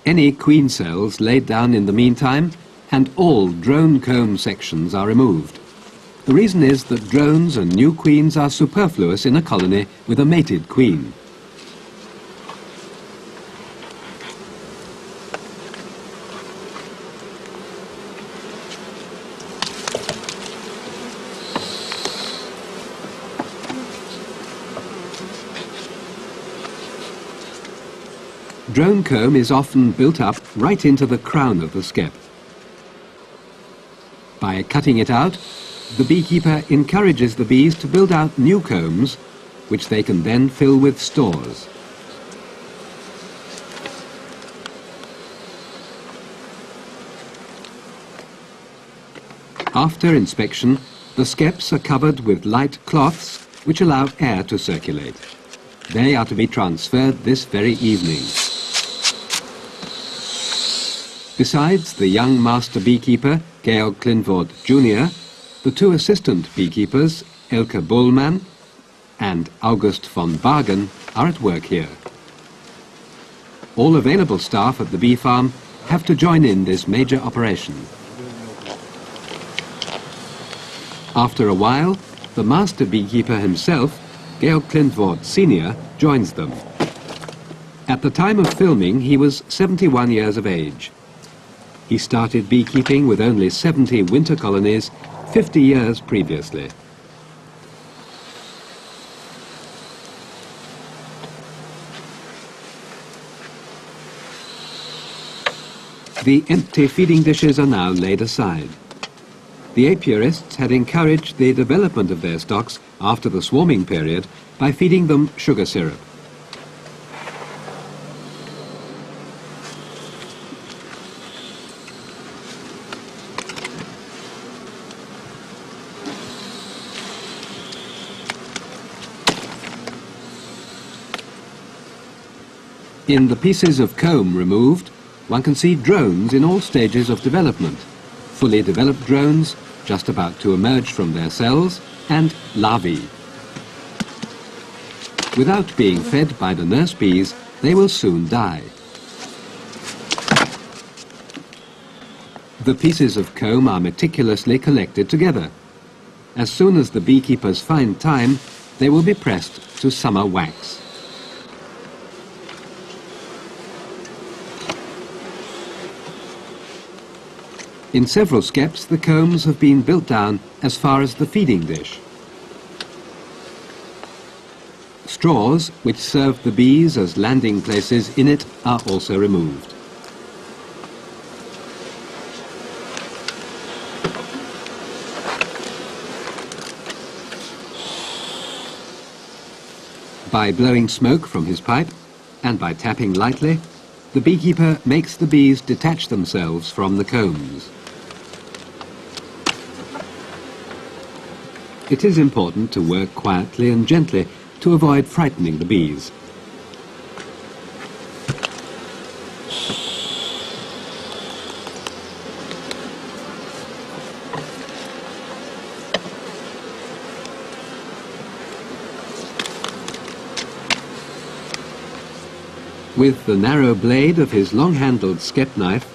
Any queen cells laid down in the meantime, and all drone comb sections are removed. The reason is that drones and new queens are superfluous in a colony with a mated queen. Drone comb is often built up right into the crown of the skep. By cutting it out, the beekeeper encourages the bees to build out new combs, which they can then fill with stores. After inspection, the skeps are covered with light cloths which allow air to circulate. They are to be transferred this very evening. Besides the young master beekeeper, Georg Klindvoort Jr., the two assistant beekeepers, Elke Bullman and August von Bargen, are at work here. All available staff at the bee farm have to join in this major operation. After a while, the master beekeeper himself, Georg Klindvoort Sr., joins them. At the time of filming, he was 71 years of age. He started beekeeping with only 70 winter colonies 50 years previously. The empty feeding dishes are now laid aside. The apiarists had encouraged the development of their stocks after the swarming period by feeding them sugar syrup. In the pieces of comb removed, one can see drones in all stages of development. Fully developed drones, just about to emerge from their cells, and larvae. Without being fed by the nurse bees, they will soon die. The pieces of comb are meticulously collected together. As soon as the beekeepers find time, they will be pressed to summer wax. In several skeps, the combs have been built down as far as the feeding dish. Straws, which serve the bees as landing places in it, are also removed. By blowing smoke from his pipe, and by tapping lightly, the beekeeper makes the bees detach themselves from the combs. It is important to work quietly and gently to avoid frightening the bees. With the narrow blade of his long-handled skep knife,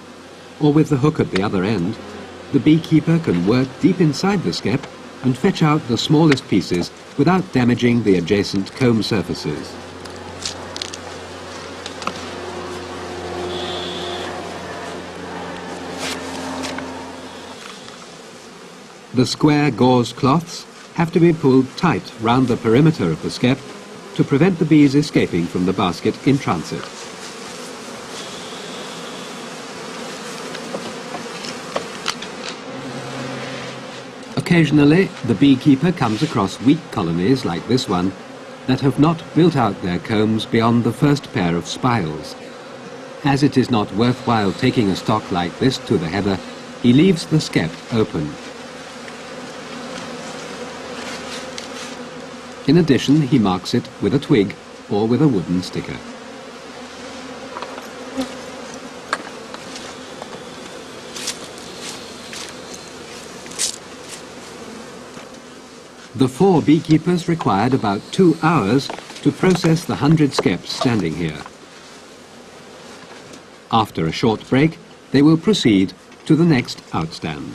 or with the hook at the other end, the beekeeper can work deep inside the skep and fetch out the smallest pieces without damaging the adjacent comb surfaces. The square gauze cloths have to be pulled tight round the perimeter of the skep to prevent the bees escaping from the basket in transit. Occasionally, the beekeeper comes across weak colonies like this one that have not built out their combs beyond the first pair of spirals. As it is not worthwhile taking a stock like this to the heather, he leaves the skep open. In addition, he marks it with a twig or with a wooden sticker. The 4 beekeepers required about 2 hours to process the 100 skeps standing here. After a short break, they will proceed to the next outstand.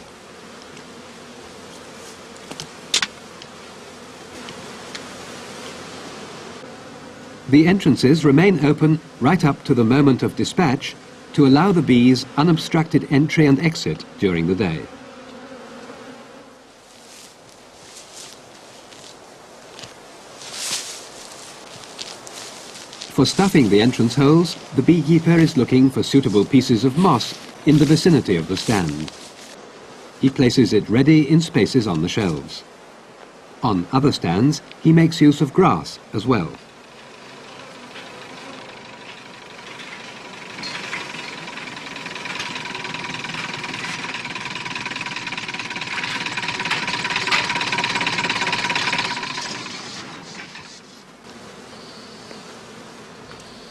The entrances remain open right up to the moment of dispatch to allow the bees unobstructed entry and exit during the day. For stuffing the entrance holes, the beekeeper is looking for suitable pieces of moss in the vicinity of the stand. He places it ready in spaces on the shelves. On other stands, he makes use of grass as well.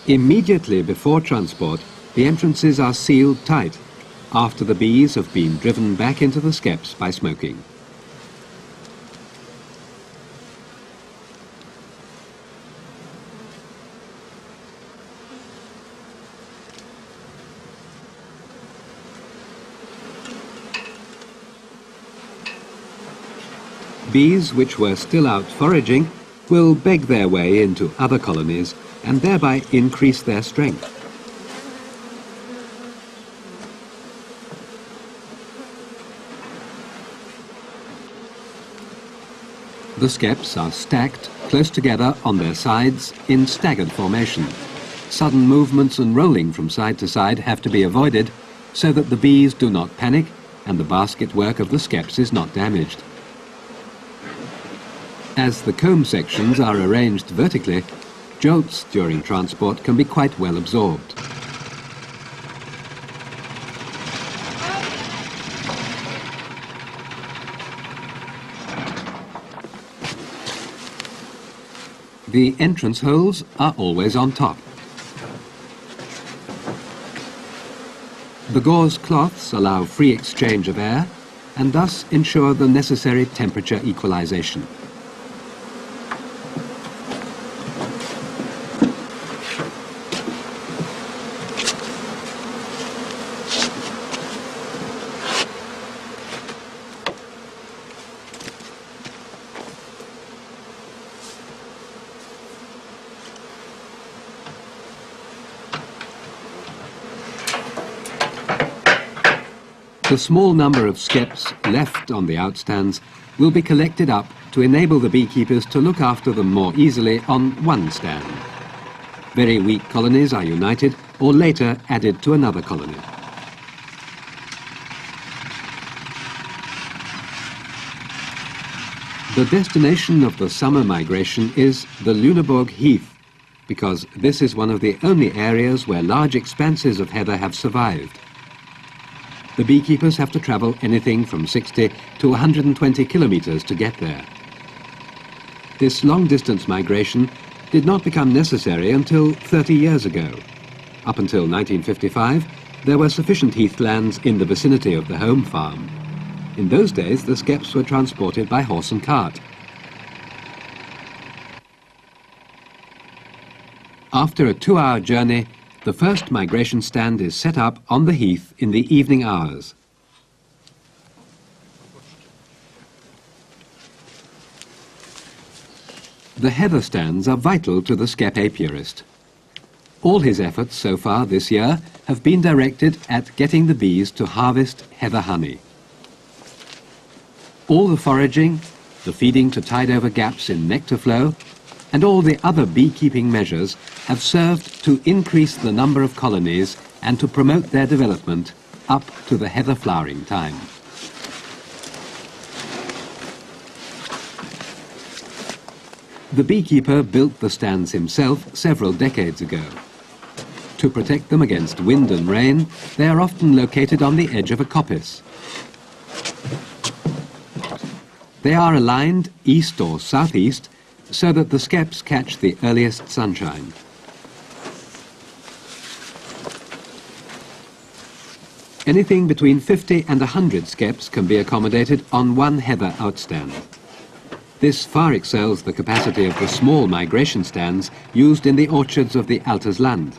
Immediately before transport, the entrances are sealed tight after the bees have been driven back into the skeps by smoking. Bees which were still out foraging will beg their way into other colonies and thereby increase their strength. The skeps are stacked close together on their sides in staggered formation. Sudden movements and rolling from side to side have to be avoided so that the bees do not panic and the basket work of the skeps is not damaged. As the comb sections are arranged vertically, jolts during transport can be quite well absorbed. The entrance holes are always on top. The gauze cloths allow free exchange of air and thus ensure the necessary temperature equalization. The small number of skeps left on the outstands will be collected up to enable the beekeepers to look after them more easily on one stand. Very weak colonies are united or later added to another colony. The destination of the summer migration is the Lüneburg heath, because this is one of the only areas where large expanses of heather have survived. The beekeepers have to travel anything from 60 to 120 kilometers to get there. This long-distance migration did not become necessary until 30 years ago. Up until 1955, there were sufficient heathlands in the vicinity of the home farm. In those days, the skeps were transported by horse and cart. After a 2-hour journey, the first migration stand is set up on the heath in the evening hours. The heather stands are vital to the skep apiarist. All his efforts so far this year have been directed at getting the bees to harvest heather honey. All the foraging, the feeding to tide over gaps in nectar flow, and all the other beekeeping measures have served to increase the number of colonies and to promote their development up to the heather flowering time. The beekeeper built the stands himself several decades ago. To protect them against wind and rain, they are often located on the edge of a coppice. They are aligned east or southeast so that the skeps catch the earliest sunshine. Anything between 50 and 100 skeps can be accommodated on one heather outstand. This far excels the capacity of the small migration stands used in the orchards of the Altersland.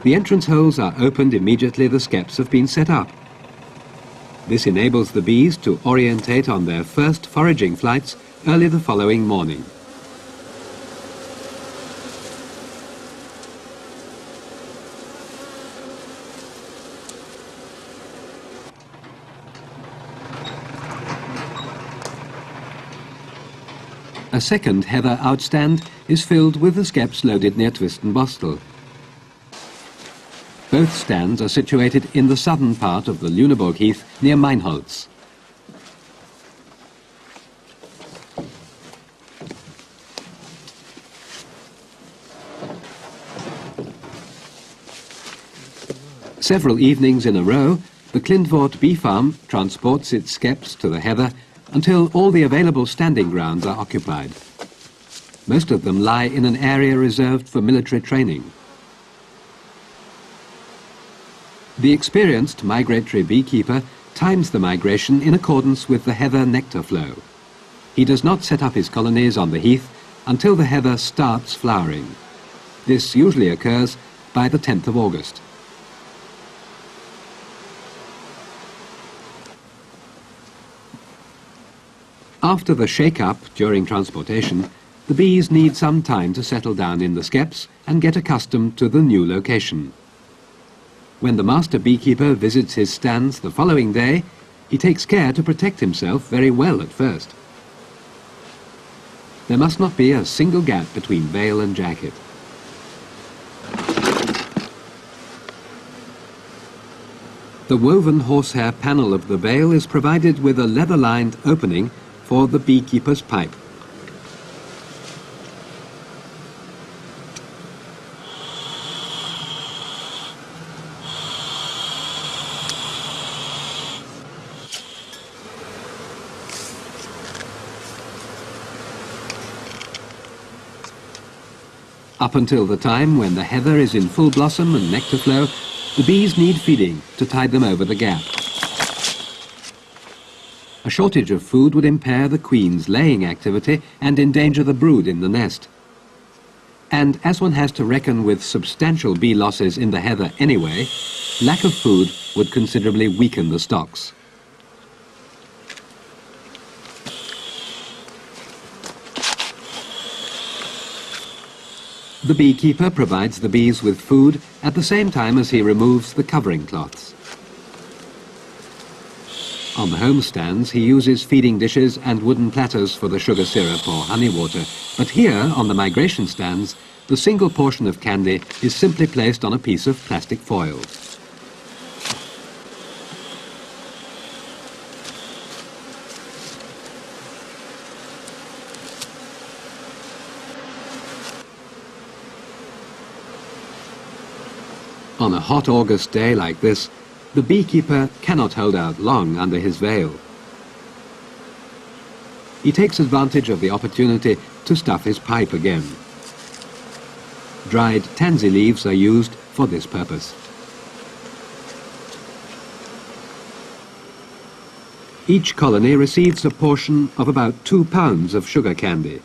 The entrance holes are opened immediately the skeps have been set up. This enables the bees to orientate on their first foraging flights early the following morning. A second heather outstand is filled with the skeps loaded near Twistenbostel. Both stands are situated in the southern part of the Lüneburg heath near Meinholz. Several evenings in a row, the Kleindienst-Andrée bee farm transports its skeps to the heather until all the available standing grounds are occupied. Most of them lie in an area reserved for military training. The experienced migratory beekeeper times the migration in accordance with the heather nectar flow. He does not set up his colonies on the heath until the heather starts flowering. This usually occurs by the 10th of August. After the shake-up during transportation, the bees need some time to settle down in the skeps and get accustomed to the new location. When the master beekeeper visits his stands the following day, he takes care to protect himself very well at first. There must not be a single gap between veil and jacket. The woven horsehair panel of the veil is provided with a leather-lined opening for the beekeeper's pipe. Up until the time when the heather is in full blossom and nectar flow, the bees need feeding to tide them over the gap. A shortage of food would impair the queen's laying activity and endanger the brood in the nest. And as one has to reckon with substantial bee losses in the heather anyway, lack of food would considerably weaken the stocks. The beekeeper provides the bees with food at the same time as he removes the covering cloths. On the home stands, he uses feeding dishes and wooden platters for the sugar syrup or honey water. But here, on the migration stands, the single portion of candy is simply placed on a piece of plastic foil. On a hot August day like this, the beekeeper cannot hold out long under his veil. He takes advantage of the opportunity to stuff his pipe again. Dried tansy leaves are used for this purpose. Each colony receives a portion of about 2 pounds of sugar candy.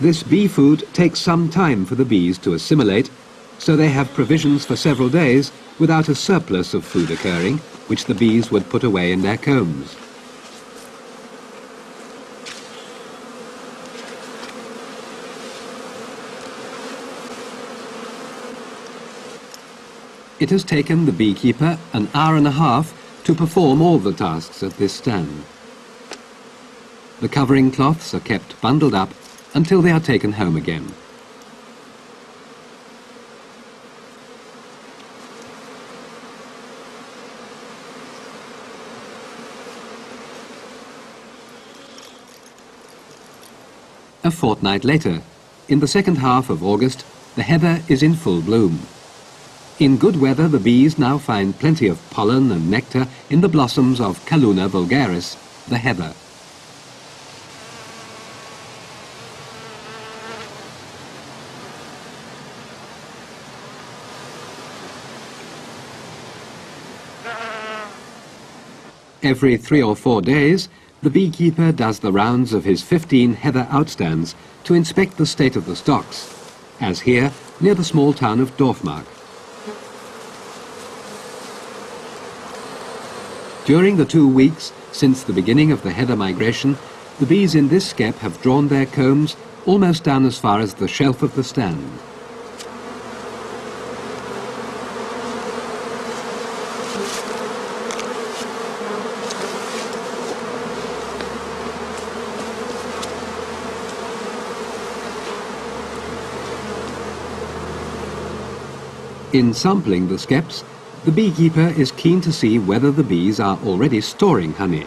This bee food takes some time for the bees to assimilate, so they have provisions for several days without a surplus of food occurring, which the bees would put away in their combs. It has taken the beekeeper an hour and a half to perform all the tasks at this stand. The covering cloths are kept bundled up until they are taken home again. A fortnight later, in the second half of August, the heather is in full bloom. In good weather, the bees now find plenty of pollen and nectar in the blossoms of Calluna vulgaris, the heather. Every 3 or 4 days, the beekeeper does the rounds of his 15 heather outstands to inspect the state of the stocks, as here near the small town of Dorfmark. During the 2 weeks since the beginning of the heather migration, the bees in this skep have drawn their combs almost down as far as the shelf of the stand. In sampling the skeps, the beekeeper is keen to see whether the bees are already storing honey.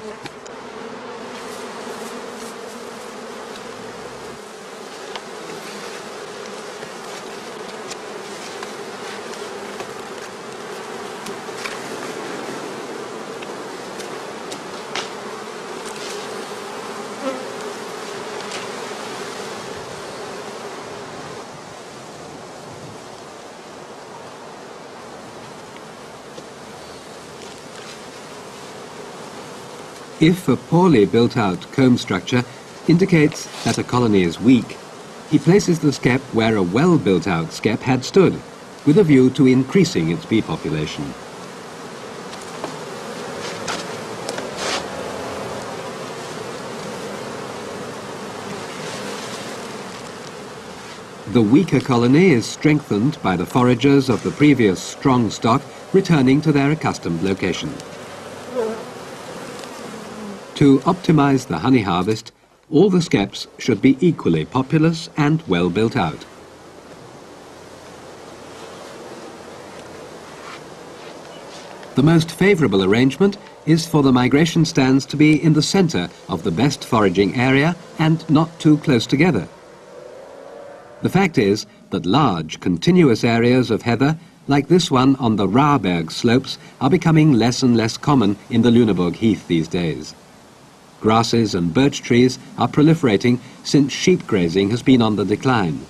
If a poorly built-out comb structure indicates that a colony is weak, he places the skep where a well-built-out skep had stood, with a view to increasing its bee population. The weaker colony is strengthened by the foragers of the previous strong stock returning to their accustomed location. To optimize the honey harvest, all the skeps should be equally populous and well built out. The most favorable arrangement is for the migration stands to be in the center of the best foraging area and not too close together. The fact is that large, continuous areas of heather, like this one on the Raarberg slopes, are becoming less and less common in the Lüneburg heath these days. Grasses and birch trees are proliferating since sheep grazing has been on the decline.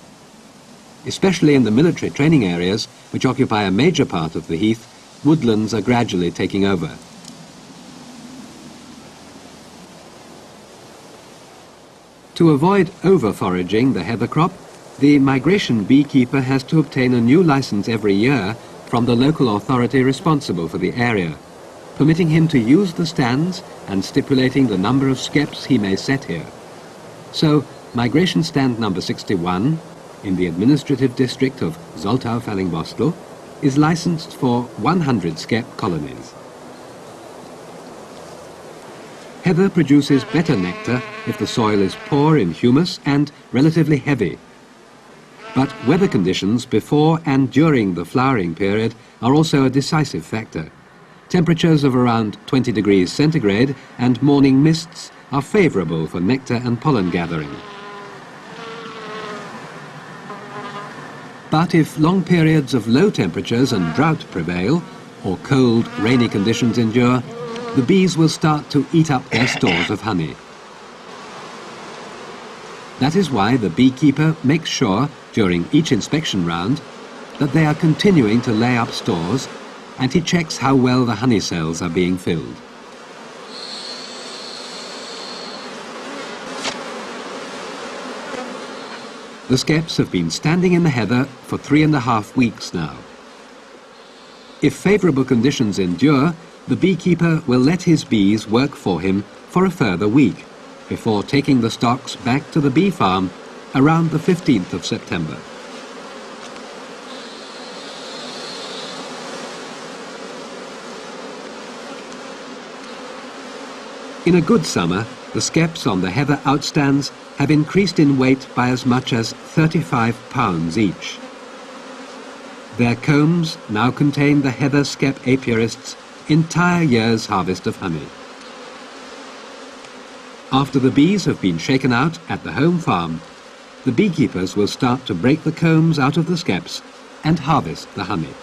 Especially in the military training areas, which occupy a major part of the heath, woodlands are gradually taking over. To avoid over-foraging the heather crop, the migration beekeeper has to obtain a new license every year from the local authority responsible for the area, permitting him to use the stands and stipulating the number of skeps he may set here. So, migration stand number 61, in the administrative district of Soltau-Fallingbostel, is licensed for 100 skep colonies. Heather produces better nectar if the soil is poor in humus and relatively heavy. But weather conditions before and during the flowering period are also a decisive factor. Temperatures of around 20 degrees centigrade and morning mists are favourable for nectar and pollen gathering. But if long periods of low temperatures and drought prevail, or cold, rainy conditions endure, the bees will start to eat up their stores of honey. That is why the beekeeper makes sure, during each inspection round, that they are continuing to lay up stores, and he checks how well the honey cells are being filled. The skeps have been standing in the heather for 3.5 weeks now. If favourable conditions endure, the beekeeper will let his bees work for him for a further week, before taking the stocks back to the bee farm around the 15th of September. In a good summer, the skeps on the heather outstands have increased in weight by as much as 35 pounds each. Their combs now contain the heather skep apiarist's entire year's harvest of honey. After the bees have been shaken out at the home farm, the beekeepers will start to break the combs out of the skeps and harvest the honey.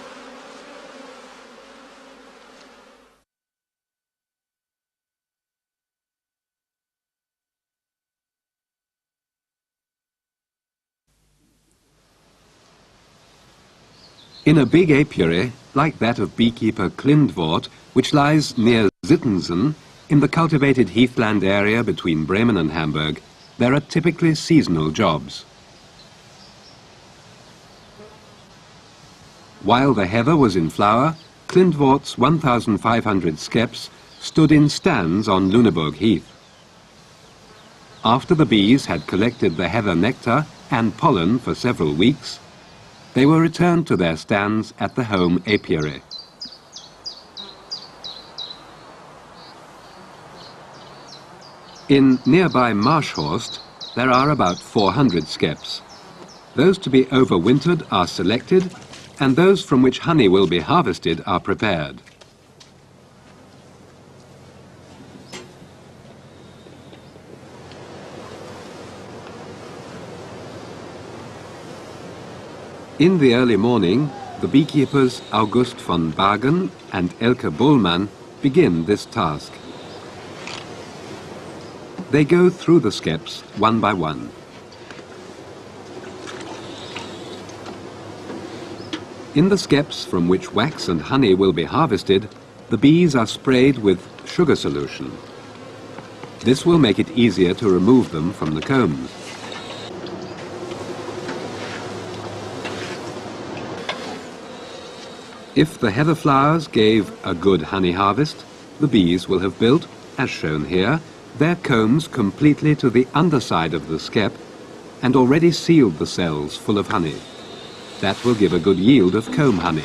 In a big apiary, like that of beekeeper Kleindienst-Andrée, which lies near Zittensen, in the cultivated heathland area between Bremen and Hamburg, there are typically seasonal jobs. While the heather was in flower, Kleindienst-Andrée's 1,500 skeps stood in stands on Lüneburg Heath. After the bees had collected the heather nectar and pollen for several weeks, they were returned to their stands at the home apiary. In nearby Marschhorst, there are about 400 skeps. Those to be overwintered are selected, and those from which honey will be harvested are prepared. In the early morning, the beekeepers August von Bagen and Elke Bohlmann begin this task. They go through the skeps one by one. In the skeps from which wax and honey will be harvested, the bees are sprayed with sugar solution. This will make it easier to remove them from the combs. If the heather flowers gave a good honey harvest, the bees will have built, as shown here, their combs completely to the underside of the skep and already sealed the cells full of honey. That will give a good yield of comb honey.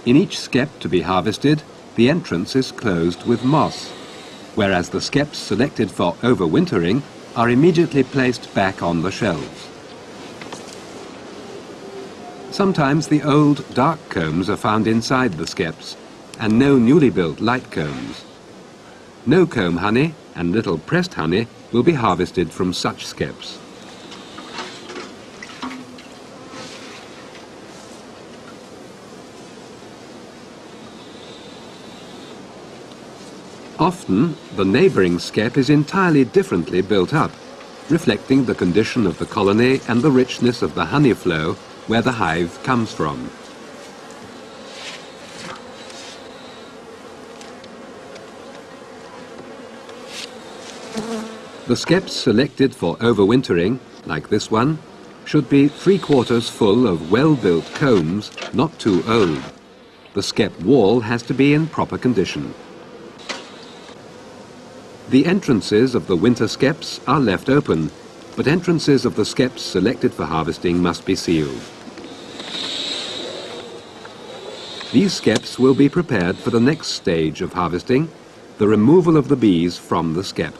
In each skep to be harvested, the entrance is closed with moss, whereas the skeps selected for overwintering are immediately placed back on the shelves. Sometimes the old dark combs are found inside the skeps, and no newly built light combs. No comb honey and little pressed honey will be harvested from such skeps. Often, the neighbouring skep is entirely differently built up, reflecting the condition of the colony and the richness of the honey flow where the hive comes from. The skeps selected for overwintering, like this one, should be 3/4 full of well-built combs, not too old. The skep wall has to be in proper condition. The entrances of the winter skeps are left open, but entrances of the skeps selected for harvesting must be sealed. These skeps will be prepared for the next stage of harvesting, the removal of the bees from the skep.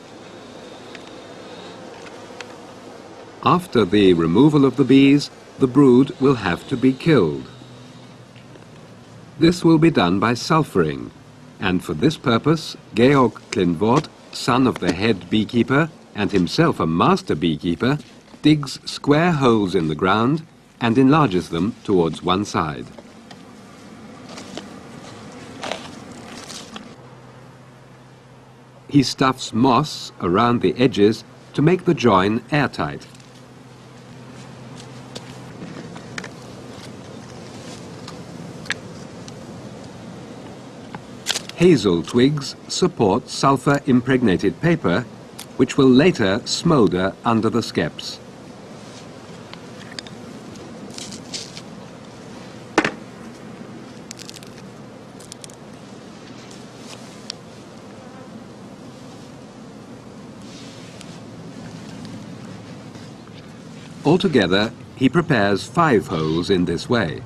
After the removal of the bees, the brood will have to be killed. This will be done by sulphuring, and for this purpose, Georg Kleindienst-Andrée, son of the head beekeeper and himself a master beekeeper, digs square holes in the ground and enlarges them towards one side. He stuffs moss around the edges to make the join airtight. Hazel twigs support sulfur-impregnated paper, which will later smoulder under the skeps. Altogether, he prepares 5 holes in this way.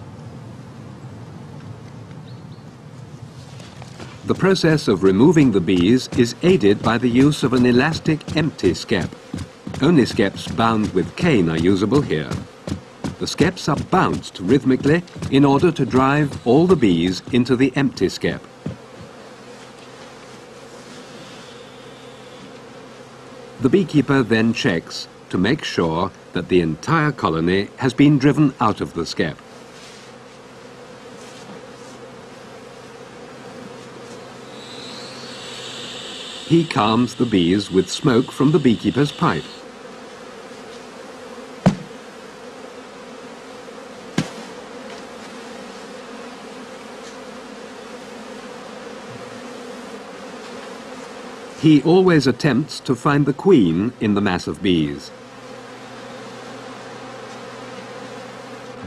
The process of removing the bees is aided by the use of an elastic empty skep. Only skeps bound with cane are usable here. The skeps are bounced rhythmically in order to drive all the bees into the empty skep. The beekeeper then checks to make sure that the entire colony has been driven out of the skep. He calms the bees with smoke from the beekeeper's pipe. He always attempts to find the queen in the mass of bees.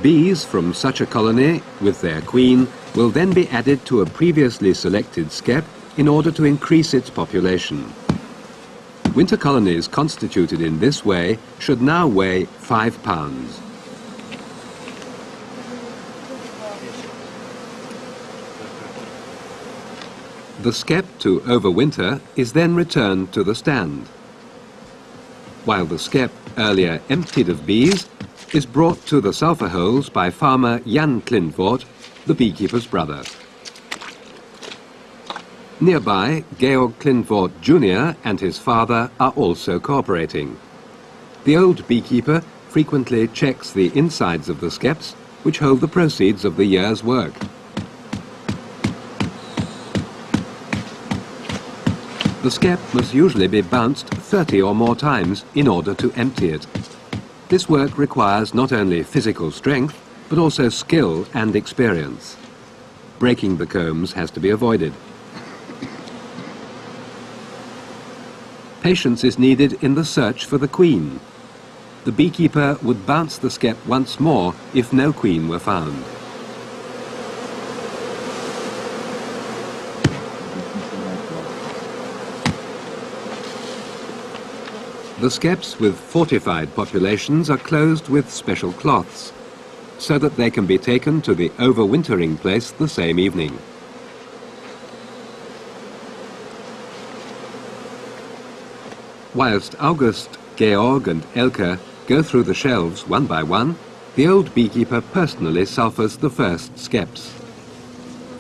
Bees from such a colony with their queen will then be added to a previously selected skep in order to increase its population. Winter colonies constituted in this way should now weigh 5 pounds. The skep to overwinter is then returned to the stand, while the skep, earlier emptied of bees, is brought to the sulphur holes by farmer Jan Klindvoort, the beekeeper's brother. Nearby, Georg Klindvoort Jr. and his father are also cooperating. The old beekeeper frequently checks the insides of the skeps, which hold the proceeds of the year's work. The skep must usually be bounced 30 or more times in order to empty it. This work requires not only physical strength, but also skill and experience. Breaking the combs has to be avoided. Patience is needed in the search for the queen. The beekeeper would bounce the skep once more if no queen were found. The skeps with fortified populations are closed with special cloths, so that they can be taken to the overwintering place the same evening. Whilst August, Georg and Elke go through the shelves one by one, the old beekeeper personally sulphurs the first skeps.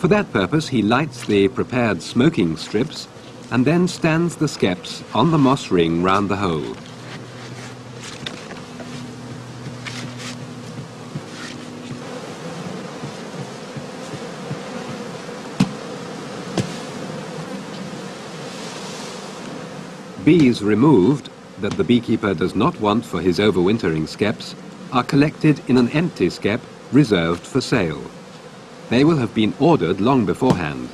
For that purpose he lights the prepared smoking strips and then stands the skeps on the moss ring round the hole. Bees removed, that the beekeeper does not want for his overwintering skeps, are collected in an empty skep reserved for sale. They will have been ordered long beforehand.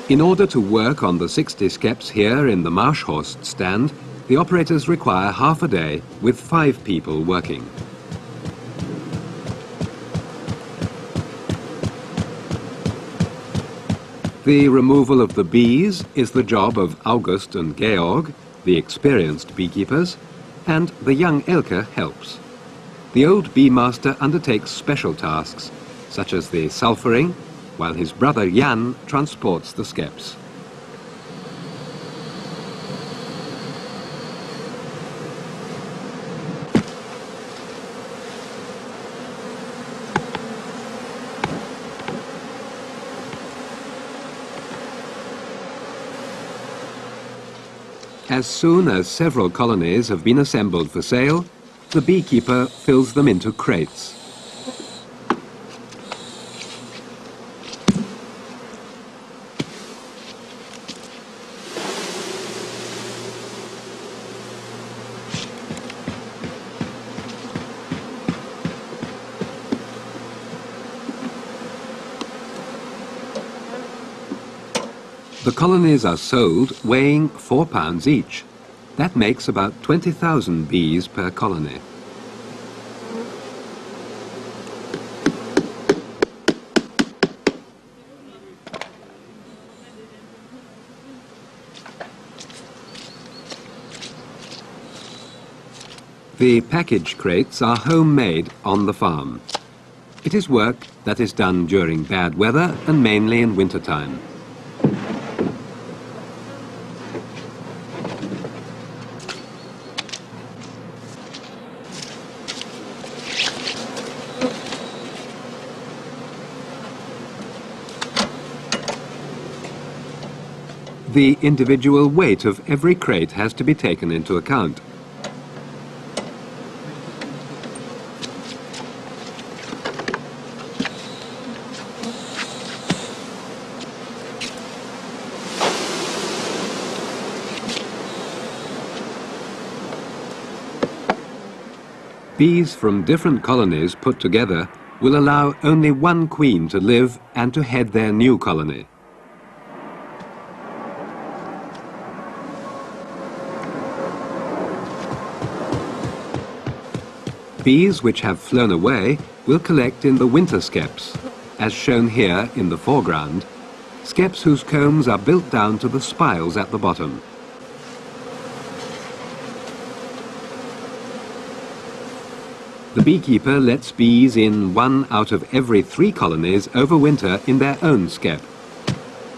In order to work on the 60 skeps here in the Marschhorst stand, the operators require half a day with 5 people working. The removal of the bees is the job of August and Georg, the experienced beekeepers, and the young Elke helps. The old bee master undertakes special tasks, such as the sulphuring, while his brother Jan transports the skeps. As soon as several colonies have been assembled for sale, the beekeeper fills them into crates. The colonies are sold weighing 4 pounds each. That makes about 20,000 bees per colony. The package crates are homemade on the farm. It is work that is done during bad weather and mainly in wintertime. the individual weight of every crate has to be taken into account. Bees from different colonies put together will allow only one queen to live and to head their new colony. Bees which have flown away will collect in the winter skeps, as shown here in the foreground, skeps whose combs are built down to the spires at the bottom. The beekeeper lets bees in 1 out of every 3 colonies overwinter in their own skep.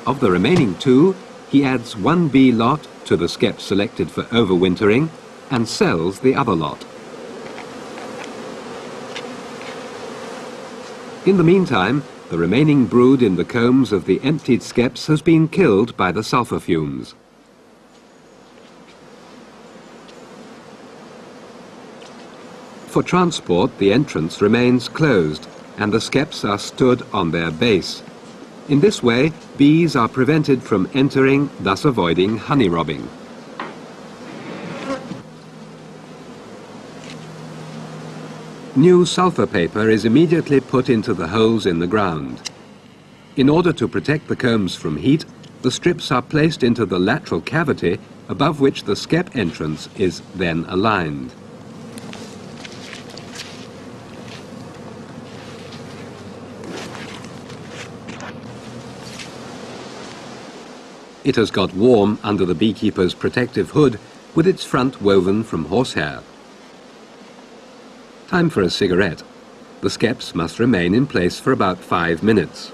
Of the remaining 2, he adds 1 bee lot to the skep selected for overwintering and sells the other lot. In the meantime, the remaining brood in the combs of the emptied skeps has been killed by the sulfur fumes. For transport, the entrance remains closed and the skeps are stood on their base. In this way, bees are prevented from entering, thus avoiding honey robbing. New sulfur paper is immediately put into the holes in the ground. In order to protect the combs from heat, the strips are placed into the lateral cavity above which the skep entrance is then aligned. It has got warm under the beekeeper's protective hood with its front woven from horsehair. Time for a cigarette. The skeps must remain in place for about 5 minutes.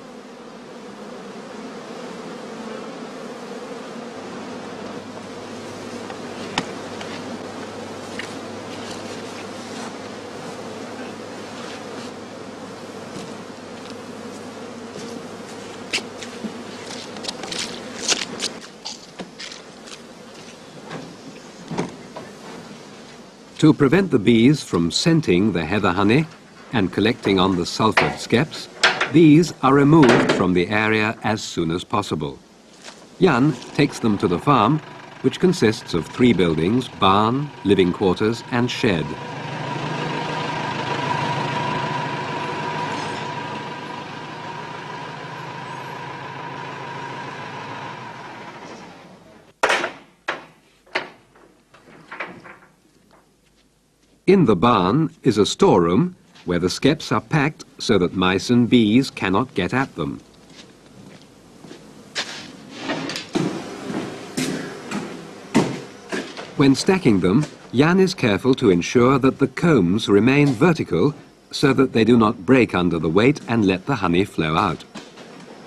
To prevent the bees from scenting the heather honey and collecting on the sulfured skeps, these are removed from the area as soon as possible. Jan takes them to the farm, which consists of 3 buildings, barn, living quarters and shed. In the barn is a storeroom where the skeps are packed so that mice and bees cannot get at them. When stacking them, Jan is careful to ensure that the combs remain vertical so that they do not break under the weight and let the honey flow out.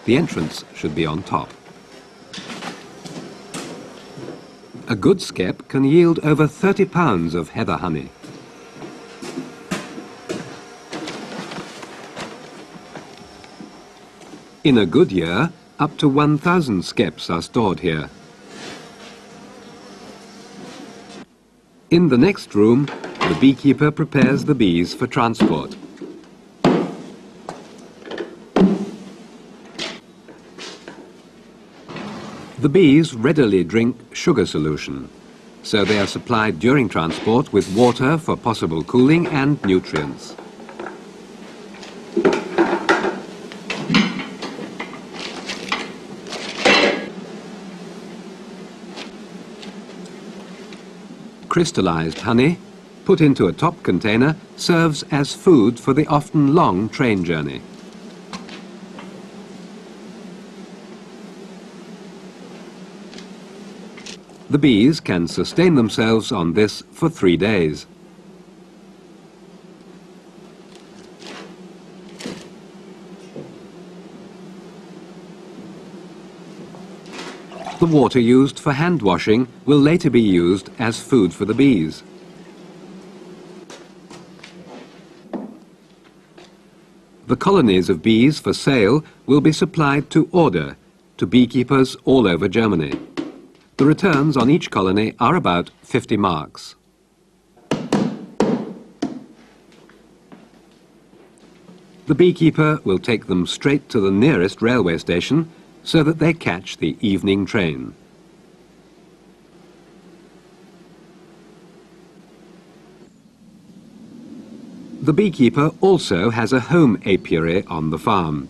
The entrance should be on top. A good skep can yield over 30 pounds of heather honey. In a good year, up to 1,000 skeps are stored here. In the next room, the beekeeper prepares the bees for transport. The bees readily drink sugar solution, so they are supplied during transport with water for possible cooling and nutrients. Crystallized honey, put into a top container, serves as food for the often long train journey. The bees can sustain themselves on this for 3 days. The water used for hand washing will later be used as food for the bees. The colonies of bees for sale will be supplied to order to beekeepers all over Germany. The returns on each colony are about 50 marks. The beekeeper will take them straight to the nearest railway station so that they catch the evening train. The beekeeper also has a home apiary on the farm.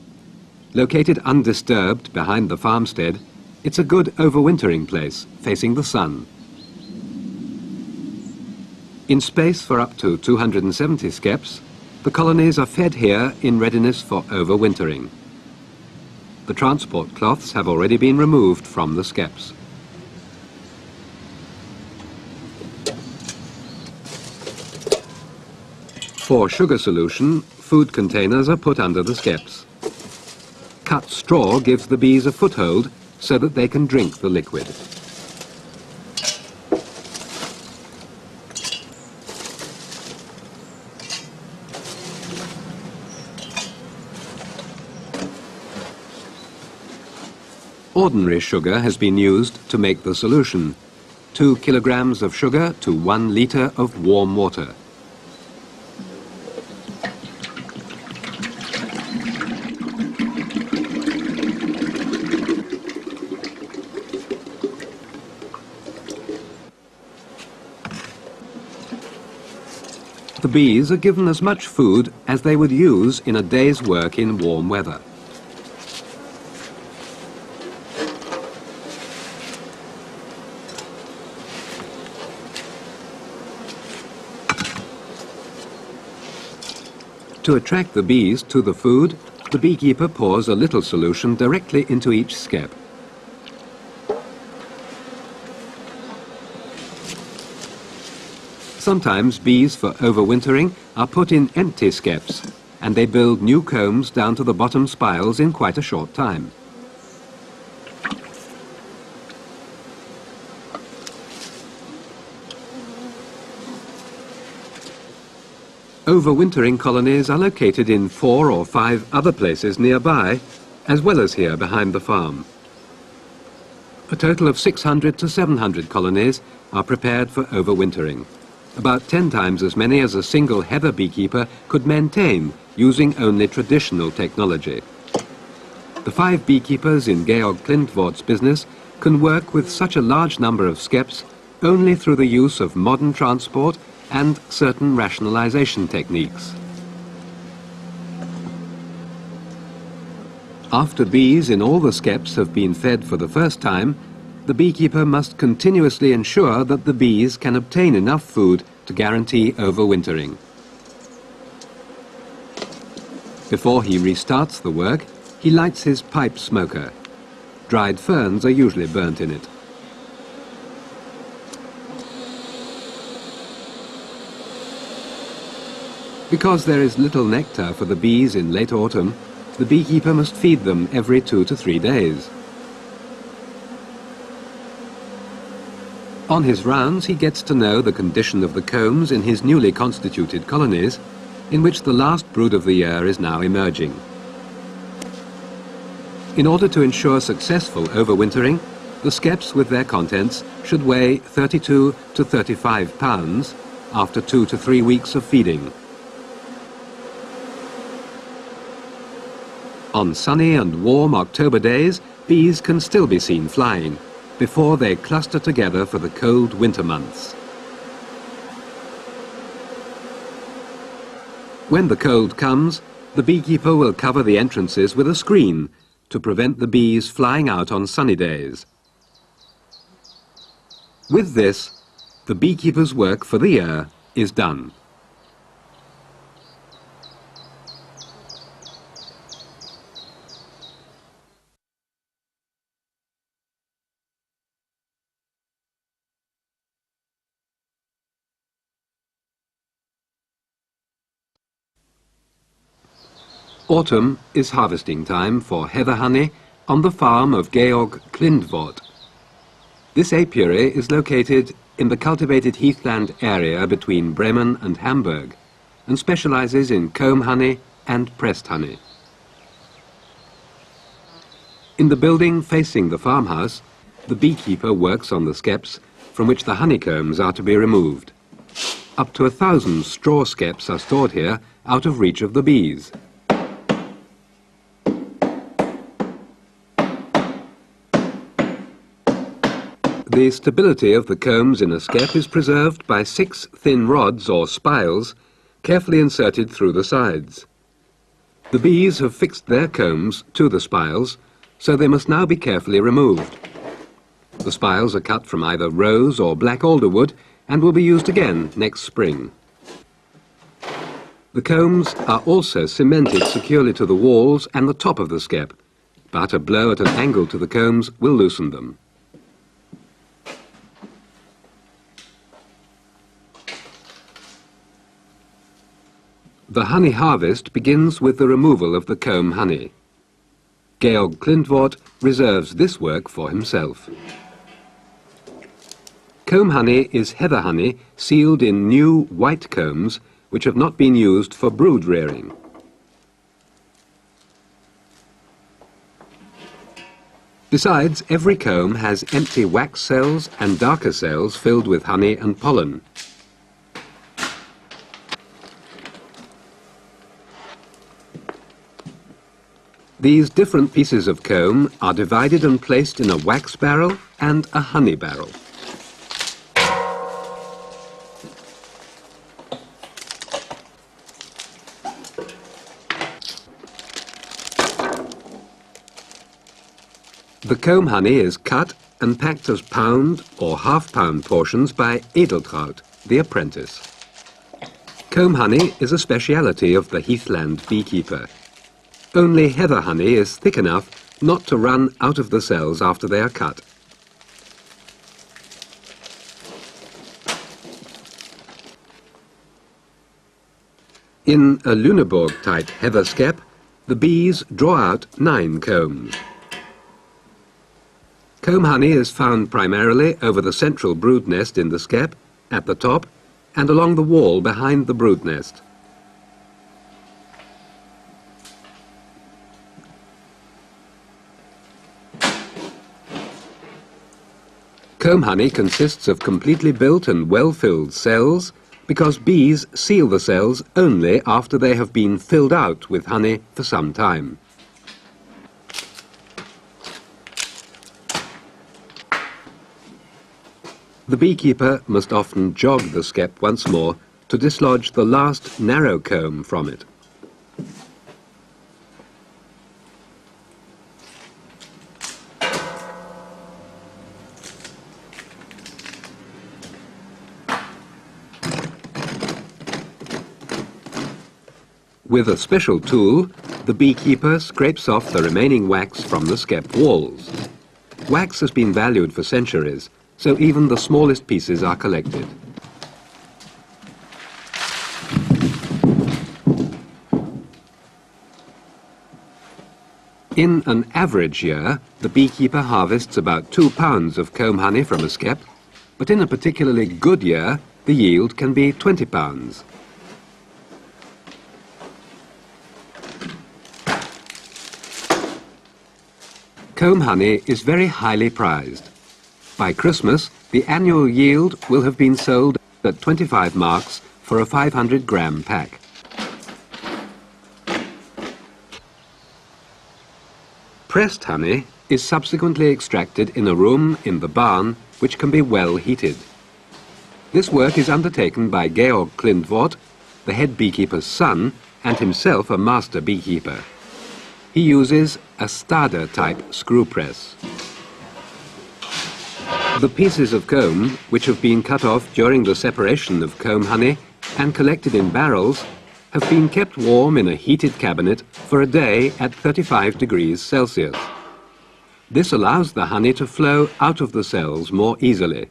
Located undisturbed behind the farmstead, it's a good overwintering place, facing the sun. In space for up to 270 skeps, the colonies are fed here in readiness for overwintering. The transport cloths have already been removed from the skeps. For sugar solution, food containers are put under the skeps. Cut straw gives the bees a foothold so that they can drink the liquid. Ordinary sugar has been used to make the solution. 2 kilograms of sugar to 1 litre of warm water. The bees are given as much food as they would use in a day's work in warm weather. To attract the bees to the food, the beekeeper pours a little solution directly into each skep. Sometimes bees for overwintering are put in empty skeps, and they build new combs down to the bottom spiles in quite a short time. Overwintering colonies are located in 4 or 5 other places nearby, as well as here behind the farm. A total of 600 to 700 colonies are prepared for overwintering, about 10 times as many as a single heather beekeeper could maintain using only traditional technology. The 5 beekeepers in Georg Klintvort's business can work with such a large number of skeps only through the use of modern transport and certain rationalization techniques. After bees in all the skeps have been fed for the first time, the beekeeper must continuously ensure that the bees can obtain enough food to guarantee overwintering. Before he restarts the work, he lights his pipe smoker. Dried ferns are usually burnt in it. Because there is little nectar for the bees in late autumn, the beekeeper must feed them every 2 to 3 days. On his rounds, he gets to know the condition of the combs in his newly constituted colonies, in which the last brood of the year is now emerging. In order to ensure successful overwintering, the skeps with their contents should weigh 32 to 35 pounds after 2 to 3 weeks of feeding. On sunny and warm October days, bees can still be seen flying, before they cluster together for the cold winter months. When the cold comes, the beekeeper will cover the entrances with a screen to prevent the bees flying out on sunny days. With this, the beekeeper's work for the year is done. Autumn is harvesting time for heather honey on the farm of Georg Klintvorт. This apiary is located in the cultivated heathland area between Bremen and Hamburg and specializes in comb honey and pressed honey. In the building facing the farmhouse, the beekeeper works on the skeps from which the honeycombs are to be removed. Up to 1,000 straw skeps are stored here out of reach of the bees. The stability of the combs in a skep is preserved by 6 thin rods or spiles carefully inserted through the sides. The bees have fixed their combs to the spiles, so they must now be carefully removed. The spiles are cut from either rose or black alder wood and will be used again next spring. The combs are also cemented securely to the walls and the top of the skep, but a blow at an angle to the combs will loosen them. The honey harvest begins with the removal of the comb honey. Georg Klindvort reserves this work for himself. Comb honey is heather honey sealed in new white combs which have not been used for brood rearing. Besides, every comb has empty wax cells and darker cells filled with honey and pollen. These different pieces of comb are divided and placed in a wax barrel and a honey barrel. The comb honey is cut and packed as pound or half-pound portions by Edeltraud, the apprentice. Comb honey is a speciality of the Heathland beekeeper. Only heather honey is thick enough not to run out of the cells after they are cut. In a Lüneburg-type heather skep, the bees draw out 9 combs. Comb honey is found primarily over the central brood nest in the skep, at the top, and along the wall behind the brood nest. Comb honey consists of completely built and well-filled cells because bees seal the cells only after they have been filled out with honey for some time. The beekeeper must often jog the skep once more to dislodge the last narrow comb from it. With a special tool, the beekeeper scrapes off the remaining wax from the skep walls. Wax has been valued for centuries, so even the smallest pieces are collected. In an average year, the beekeeper harvests about 2 pounds of comb honey from a skep, but in a particularly good year, the yield can be 20 pounds. Comb honey is very highly prized. By Christmas, the annual yield will have been sold at 25 marks for a 500-gram pack. Pressed honey is subsequently extracted in a room in the barn which can be well heated. This work is undertaken by Georg Klindvort, the head beekeeper's son, and himself a master beekeeper. He uses a Stade-type screw press. The pieces of comb, which have been cut off during the separation of comb honey and collected in barrels, have been kept warm in a heated cabinet for a day at 35 degrees Celsius. This allows the honey to flow out of the cells more easily.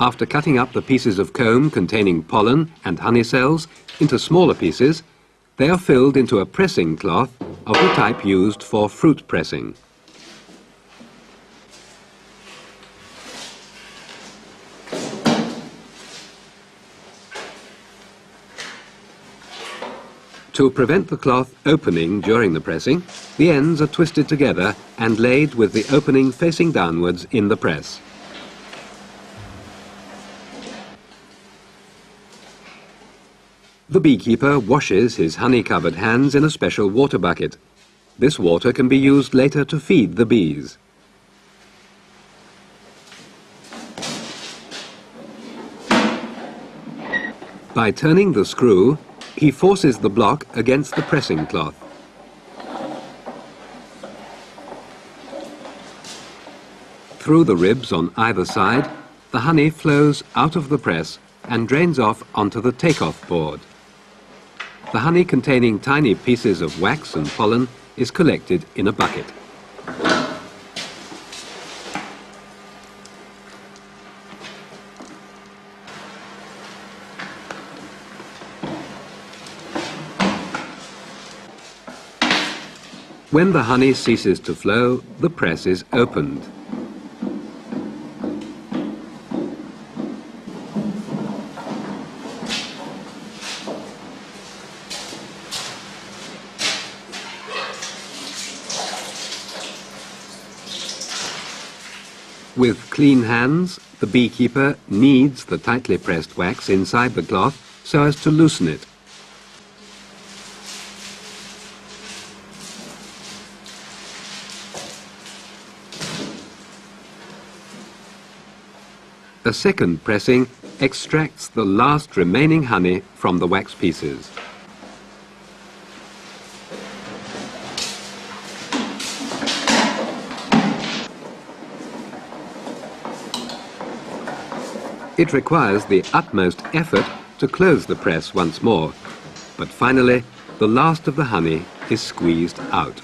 After cutting up the pieces of comb containing pollen and honey cells into smaller pieces, they are filled into a pressing cloth of the type used for fruit pressing. To prevent the cloth opening during the pressing, the ends are twisted together and laid with the opening facing downwards in the press. The beekeeper washes his honey-covered hands in a special water bucket. This water can be used later to feed the bees. By turning the screw, he forces the block against the pressing cloth. Through the ribs on either side, the honey flows out of the press and drains off onto the take-off board. The honey containing tiny pieces of wax and pollen is collected in a bucket. When the honey ceases to flow, the press is opened. With clean hands, the beekeeper kneads the tightly pressed wax inside the cloth so as to loosen it. A second pressing extracts the last remaining honey from the wax pieces. It requires the utmost effort to close the press once more, but finally the last of the honey is squeezed out.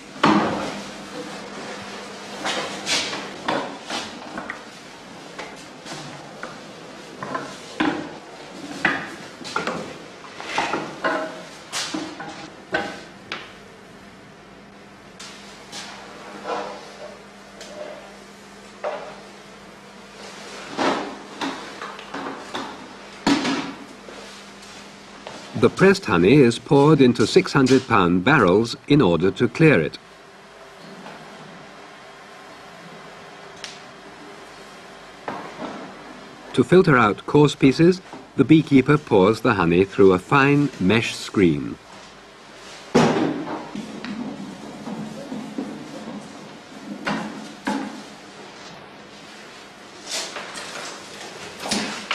The pressed honey is poured into 600-pound barrels in order to clear it. To filter out coarse pieces, the beekeeper pours the honey through a fine mesh screen.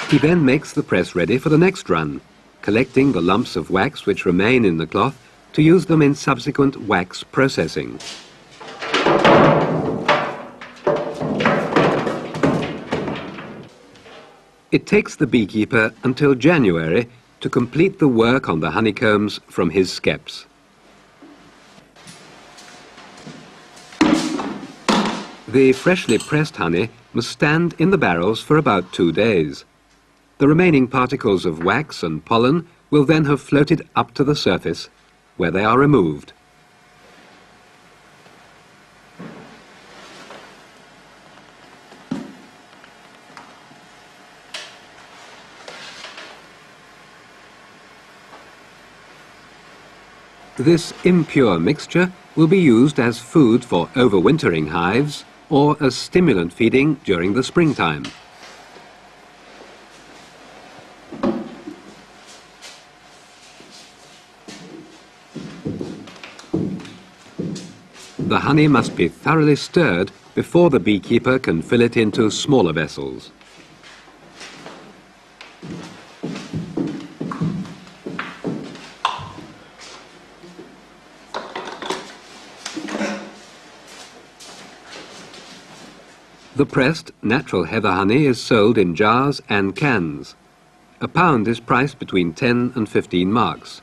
He then makes the press ready for the next run, collecting the lumps of wax which remain in the cloth to use them in subsequent wax processing. It takes the beekeeper until January to complete the work on the honeycombs from his skeps. The freshly pressed honey must stand in the barrels for about 2 days. The remaining particles of wax and pollen will then have floated up to the surface, where they are removed. This impure mixture will be used as food for overwintering hives or as stimulant feeding during the springtime. The honey must be thoroughly stirred before the beekeeper can fill it into smaller vessels. The pressed natural heather honey is sold in jars and cans. A pound is priced between 10 and 15 marks.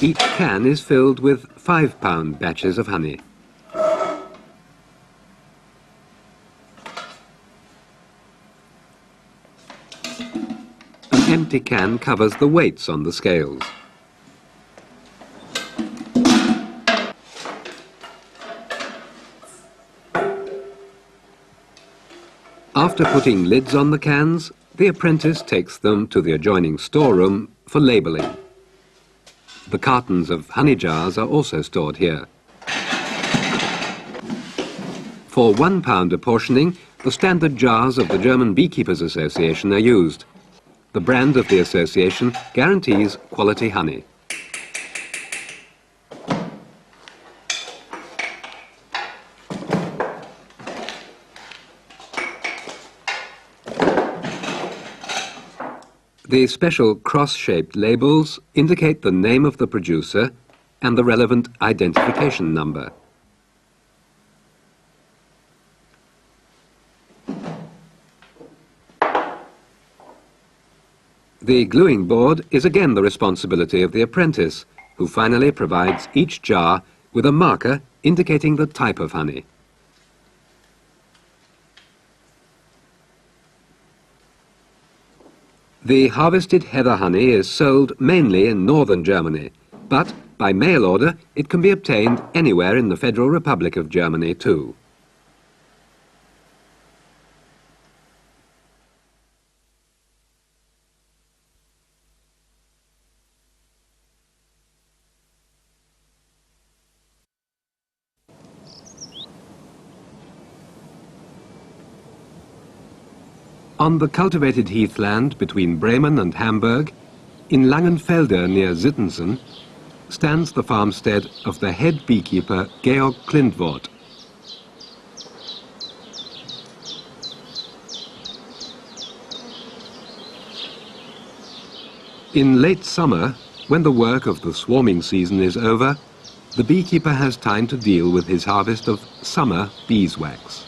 Each can is filled with 5-pound batches of honey. An empty can covers the weights on the scales. After putting lids on the cans, the apprentice takes them to the adjoining storeroom for labelling. The cartons of honey jars are also stored here. For 1 pound apportioning, the standard jars of the German Beekeepers Association are used. The brand of the association guarantees quality honey. The special cross-shaped labels indicate the name of the producer and the relevant identification number. The gluing board is again the responsibility of the apprentice, who finally provides each jar with a marker indicating the type of honey. The harvested heather honey is sold mainly in northern Germany, but by mail order it can be obtained anywhere in the Federal Republic of Germany too. On the cultivated heathland between Bremen and Hamburg, in Langenfelder near Sittensen, stands the farmstead of the head beekeeper Georg Klindworth. In late summer, when the work of the swarming season is over, the beekeeper has time to deal with his harvest of summer beeswax.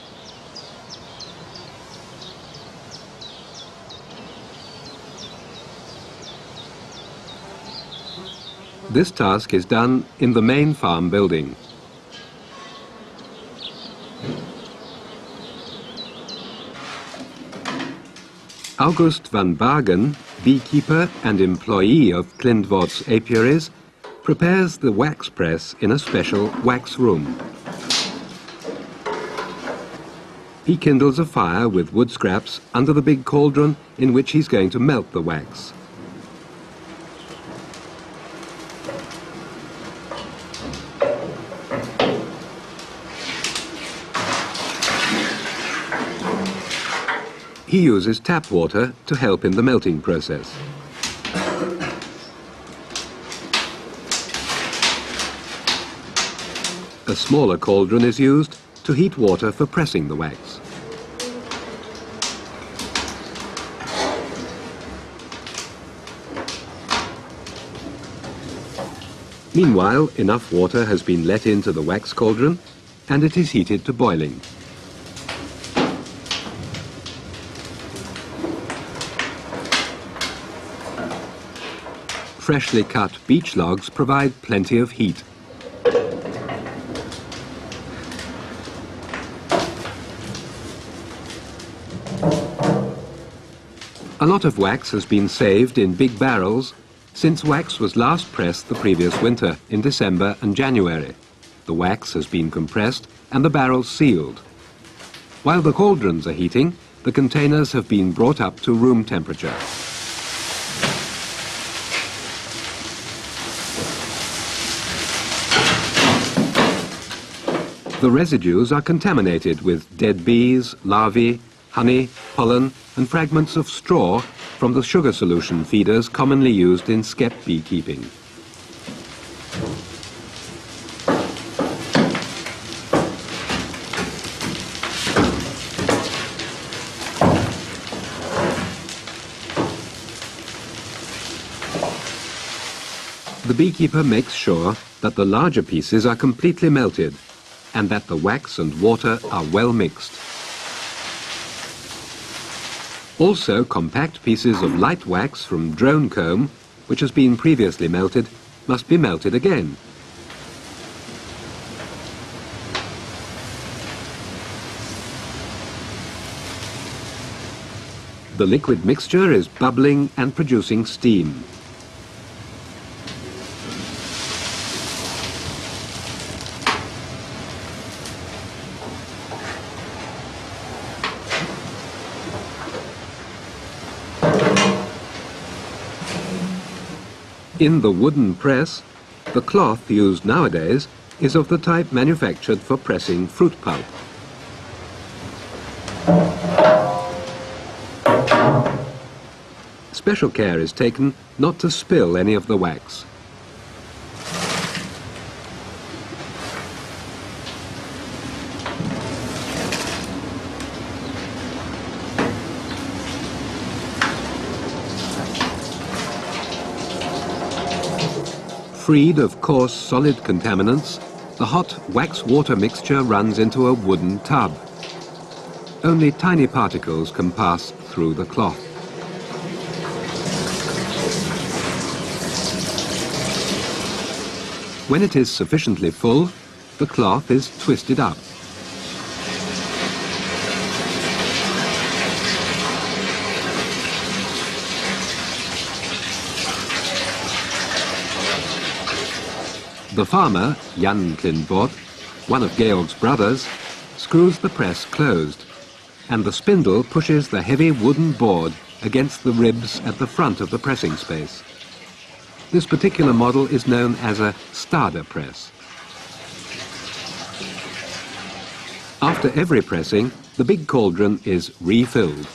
This task is done in the main farm building. August van Bargen, beekeeper and employee of Klindworth's apiaries, prepares the wax press in a special wax room. He kindles a fire with wood scraps under the big cauldron in which he's going to melt the wax. He uses tap water to help in the melting process. A smaller cauldron is used to heat water for pressing the wax. Meanwhile, enough water has been let into the wax cauldron and it is heated to boiling. Freshly cut beech logs provide plenty of heat. A lot of wax has been saved in big barrels since wax was last pressed the previous winter in December and January. The wax has been compressed and the barrels sealed. While the cauldrons are heating, the containers have been brought up to room temperature. The residues are contaminated with dead bees, larvae, honey, pollen and fragments of straw from the sugar solution feeders commonly used in skep beekeeping. The beekeeper makes sure that the larger pieces are completely melted and that the wax and water are well mixed. Also, compact pieces of light wax from drone comb, which has been previously melted, must be melted again. The liquid mixture is bubbling and producing steam. In the wooden press, the cloth used nowadays is of the type manufactured for pressing fruit pulp. Special care is taken not to spill any of the wax. Freed of coarse solid contaminants, the hot wax-water mixture runs into a wooden tub. Only tiny particles can pass through the cloth. When it is sufficiently full, the cloth is twisted up. The farmer, Jan Kleindienst-Andrée, one of Georg's brothers, screws the press closed, and the spindle pushes the heavy wooden board against the ribs at the front of the pressing space. This particular model is known as a starter press. After every pressing, the big cauldron is refilled.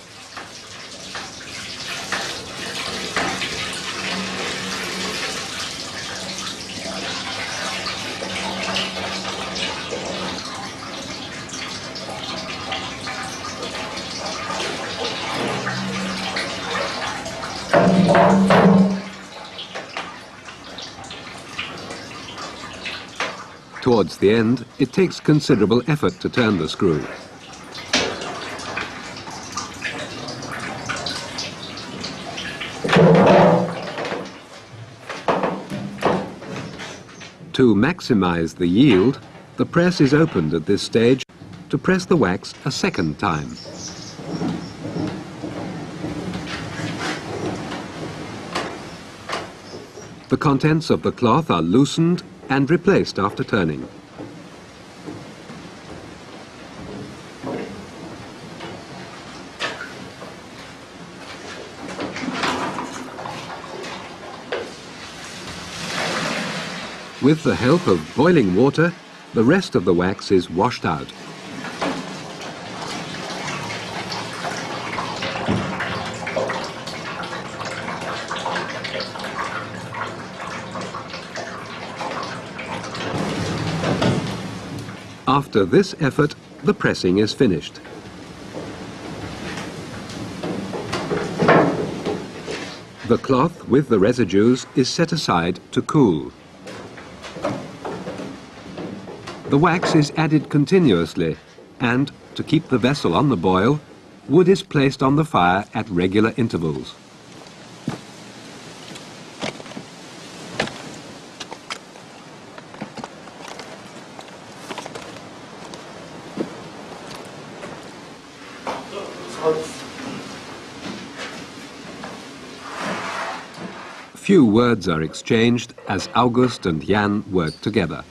Towards the end, it takes considerable effort to turn the screw. To maximize the yield, the press is opened at this stage to press the wax a second time. The contents of the cloth are loosened and replaced after turning. With the help of boiling water, the rest of the wax is washed out. After this effort, the pressing is finished. The cloth with the residues is set aside to cool. The wax is added continuously, and, to keep the vessel on the boil, wood is placed on the fire at regular intervals. Few words are exchanged as August and Jan work together.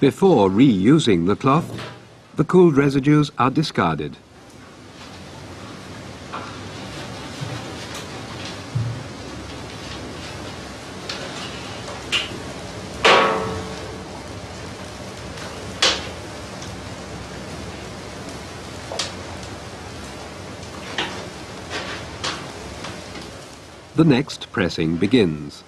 Before reusing the cloth, the cooled residues are discarded. The next pressing begins.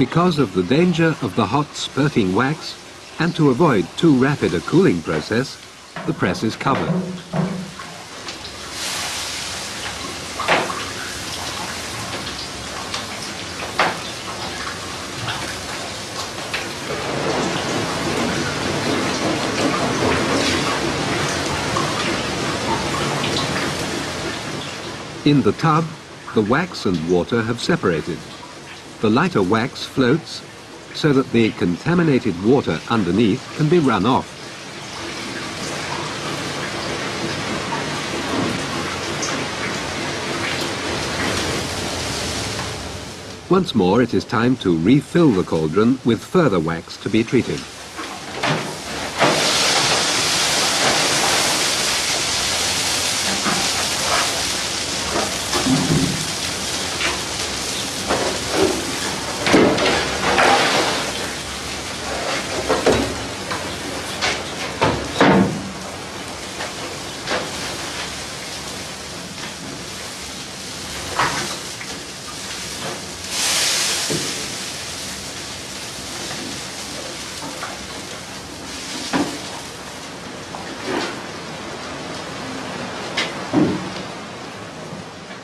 Because of the danger of the hot spurting wax, and to avoid too rapid a cooling process, the press is covered. In the tub, the wax and water have separated. The lighter wax floats so that the contaminated water underneath can be run off. Once more, it is time to refill the cauldron with further wax to be treated.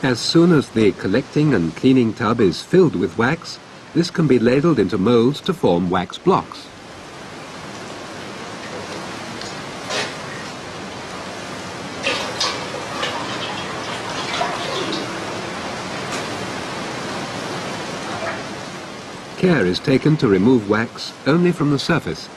As soon as the collecting and cleaning tub is filled with wax, this can be ladled into molds to form wax blocks. Care is taken to remove wax only from the surface.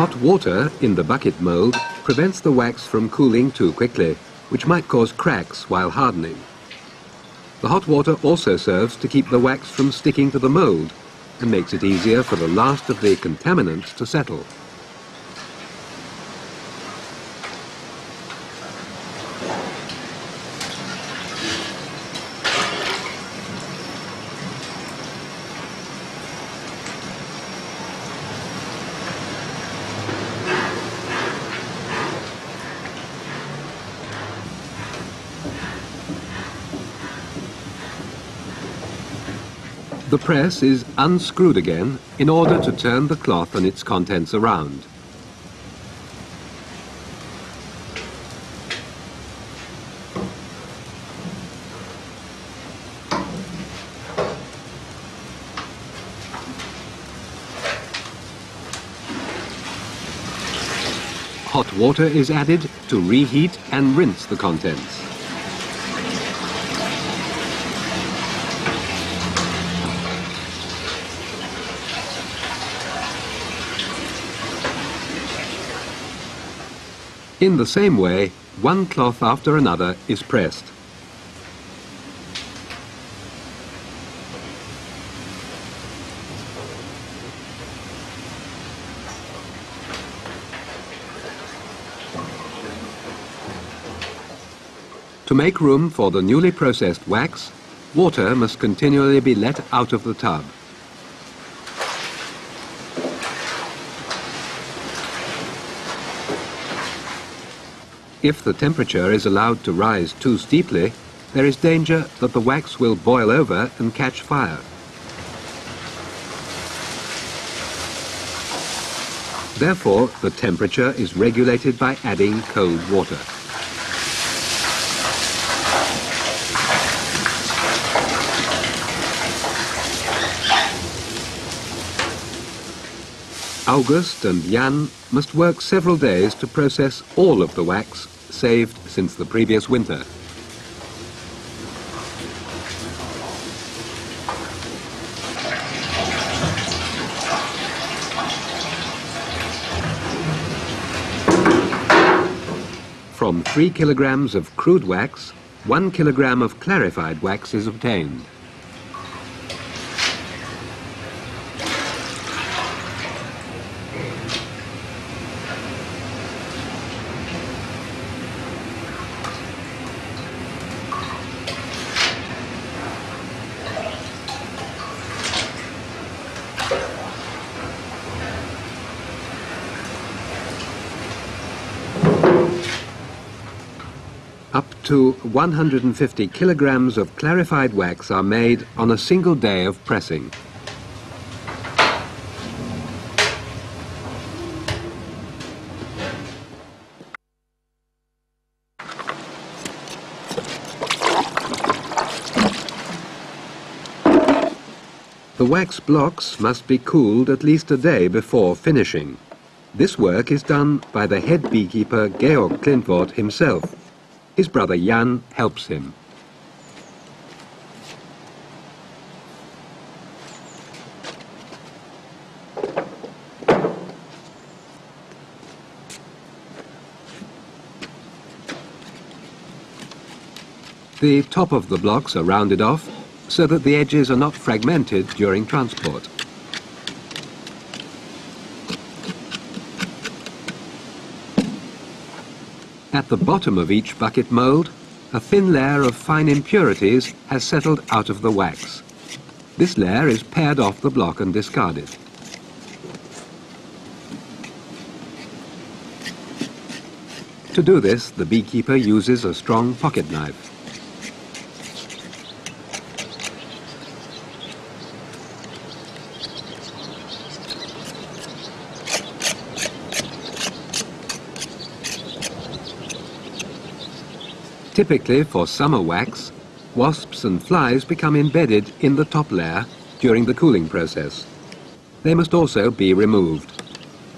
Hot water in the bucket mold prevents the wax from cooling too quickly, which might cause cracks while hardening. The hot water also serves to keep the wax from sticking to the mold and makes it easier for the last of the contaminants to settle. The press is unscrewed again in order to turn the cloth and its contents around. Hot water is added to reheat and rinse the contents. In the same way, one cloth after another is pressed. To make room for the newly processed wax, water must continually be let out of the tub. If the temperature is allowed to rise too steeply, there is danger that the wax will boil over and catch fire. Therefore, the temperature is regulated by adding cold water. August and Jan must work several days to process all of the wax saved since the previous winter. From 3 kilograms of crude wax, 1 kilogram of clarified wax is obtained. Up to 150 kilograms of clarified wax are made on a single day of pressing. The wax blocks must be cooled at least a day before finishing. This work is done by the head beekeeper Georg Klindvort himself. His brother Jan helps him. The top of the blocks are rounded off so that the edges are not fragmented during transport. At the bottom of each bucket mould, a thin layer of fine impurities has settled out of the wax. This layer is pared off the block and discarded. To do this, the beekeeper uses a strong pocket knife. Typically, for summer wax, wasps and flies become embedded in the top layer during the cooling process. They must also be removed.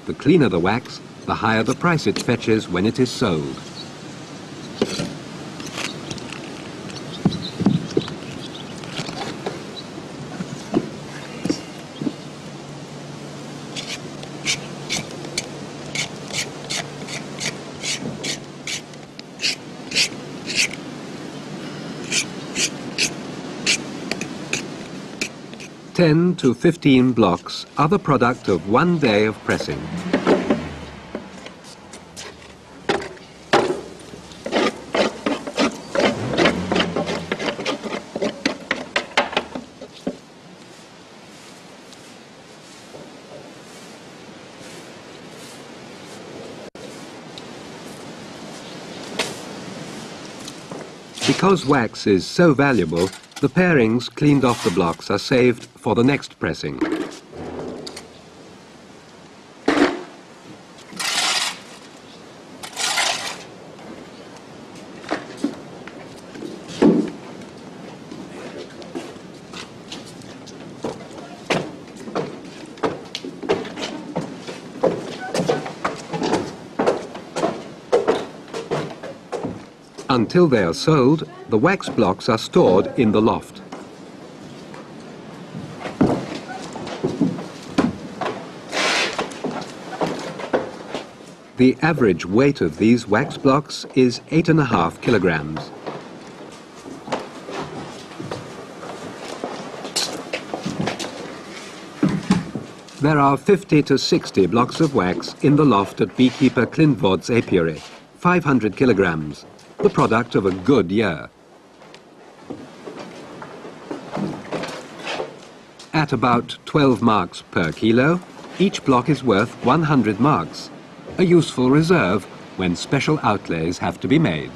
The cleaner the wax, the higher the price it fetches when it is sold. (10 to 15 blocks are the product of 1 day of pressing. Because wax is so valuable, the parings cleaned off the blocks are saved for the next pressing. Until they are sold, the wax blocks are stored in the loft. The average weight of these wax blocks is 8.5 kilograms. There are 50 to 60 blocks of wax in the loft at beekeeper Klindvort's apiary, 500 kilograms. The product of a good year. At about 12 marks per kilo, each block is worth 100 marks, a useful reserve when special outlays have to be made.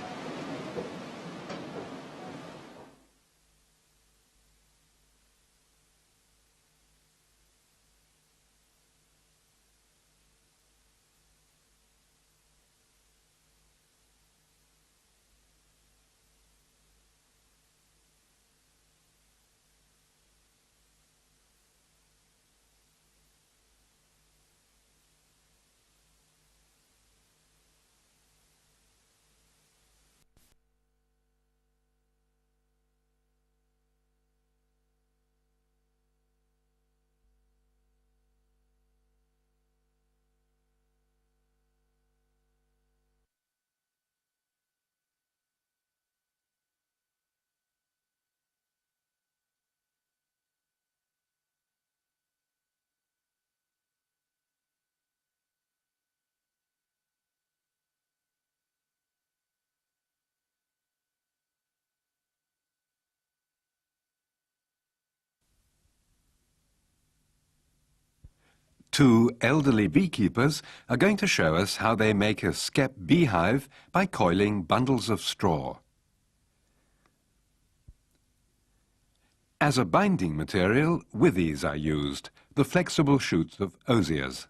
Two elderly beekeepers are going to show us how they make a skep beehive by coiling bundles of straw. As a binding material, withies are used, the flexible shoots of osiers.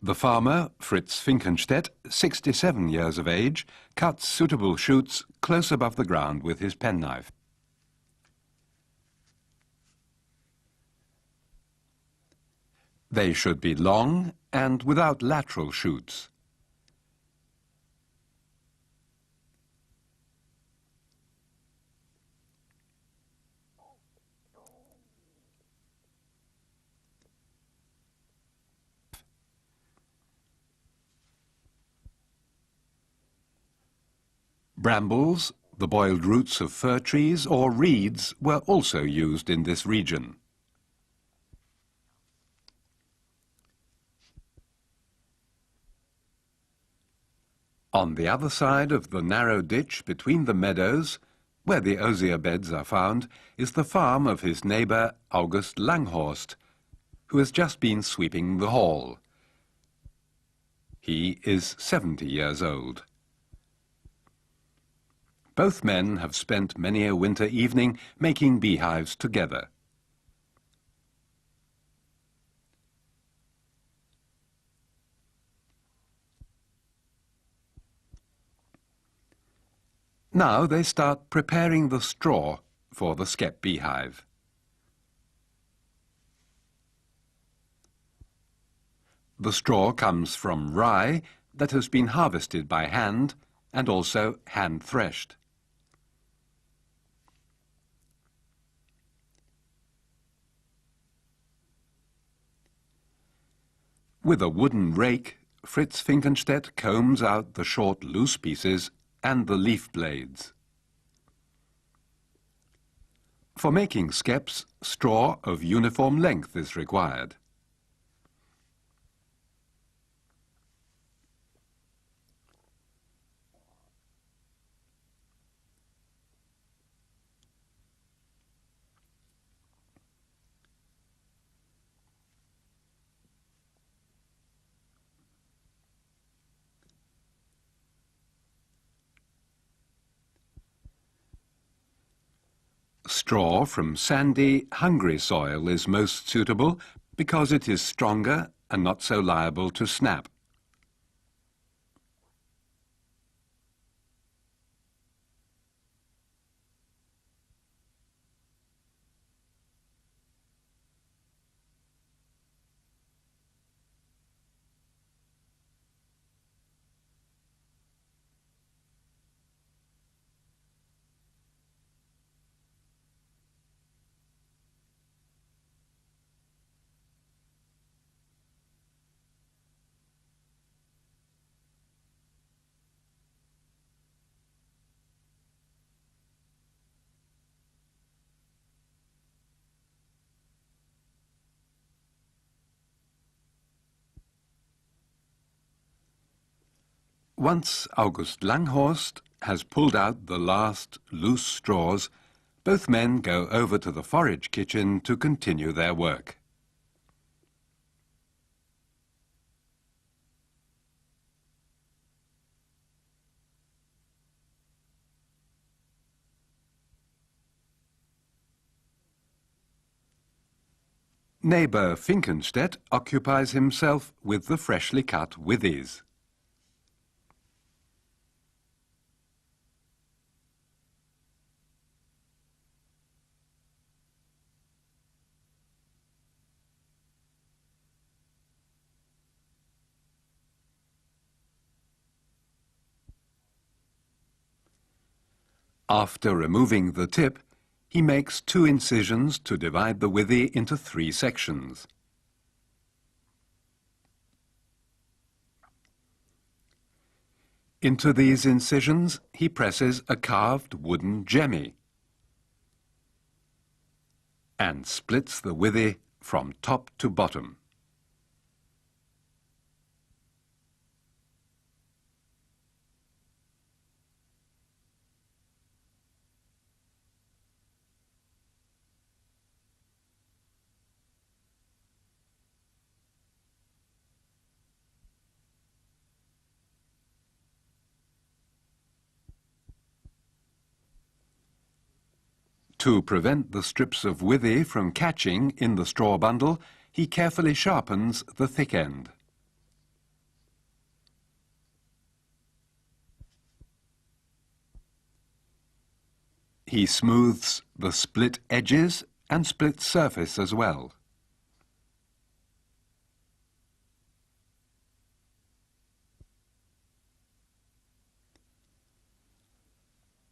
The farmer, Fritz Finkenstedt, 67 years of age, cuts suitable shoots close above the ground with his penknife. They should be long and without lateral shoots. Brambles, the boiled roots of fir trees or reeds were also used in this region. On the other side of the narrow ditch between the meadows, where the osier beds are found, is the farm of his neighbour August Langhorst, who has just been sweeping the hall. He is 70 years old. Both men have spent many a winter evening making beehives together. Now they start preparing the straw for the skep beehive. The straw comes from rye that has been harvested by hand and also hand-threshed. With a wooden rake, Fritz Finkenstedt combs out the short loose pieces and the leaf blades. For making skeps, straw of uniform length is required. Straw from sandy, hungry soil is most suitable because it is stronger and not so liable to snap. Once August Langhorst has pulled out the last loose straws, both men go over to the forage kitchen to continue their work. Neighbour Finkenstedt occupies himself with the freshly cut withies. After removing the tip, he makes 2 incisions to divide the withy into 3 sections. Into these incisions he presses a carved wooden jemmy and splits the withy from top to bottom. To prevent the strips of withy from catching in the straw bundle, he carefully sharpens the thick end. He smooths the split edges and split surface as well.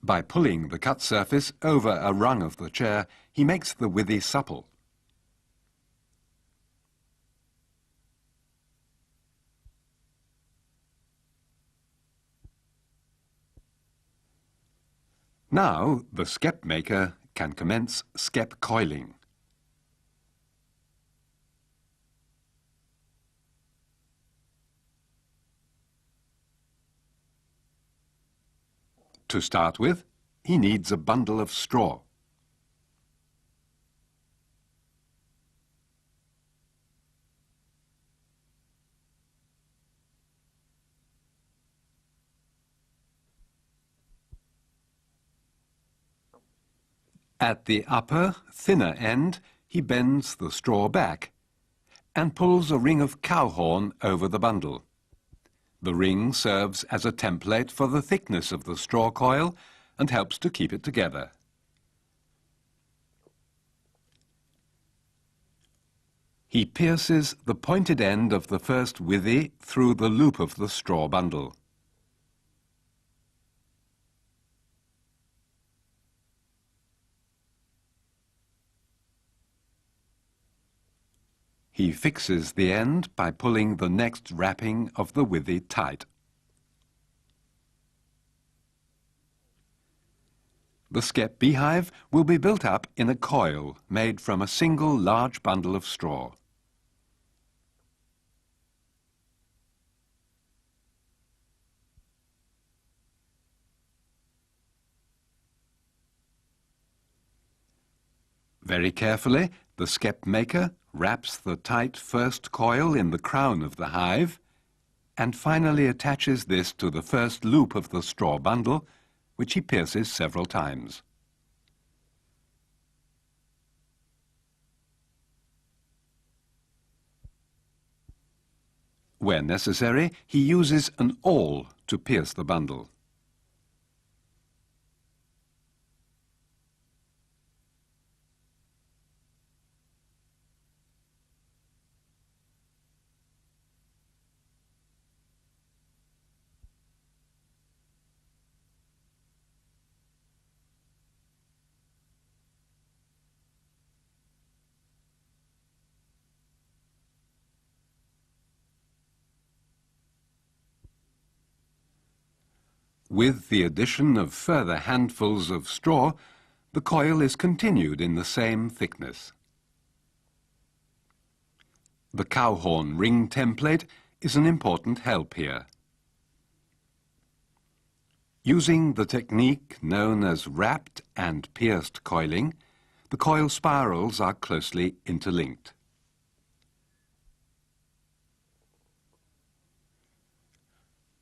By pulling the cut surface over a rung of the chair, he makes the withy supple. Now the skep maker can commence skep coiling. To start with, he needs a bundle of straw. At the upper, thinner end, he bends the straw back and pulls a ring of cow horn over the bundle. The ring serves as a template for the thickness of the straw coil and helps to keep it together. He pierces the pointed end of the first withy through the loop of the straw bundle. He fixes the end by pulling the next wrapping of the withy tight. The skep beehive will be built up in a coil made from a single large bundle of straw. Very carefully, the skep maker wraps the tight first coil in the crown of the hive and finally attaches this to the first loop of the straw bundle, which he pierces several times. Where necessary, he uses an awl to pierce the bundle. With the addition of further handfuls of straw, the coil is continued in the same thickness. The cow horn ring template is an important help here. Using the technique known as wrapped and pierced coiling, the coil spirals are closely interlinked.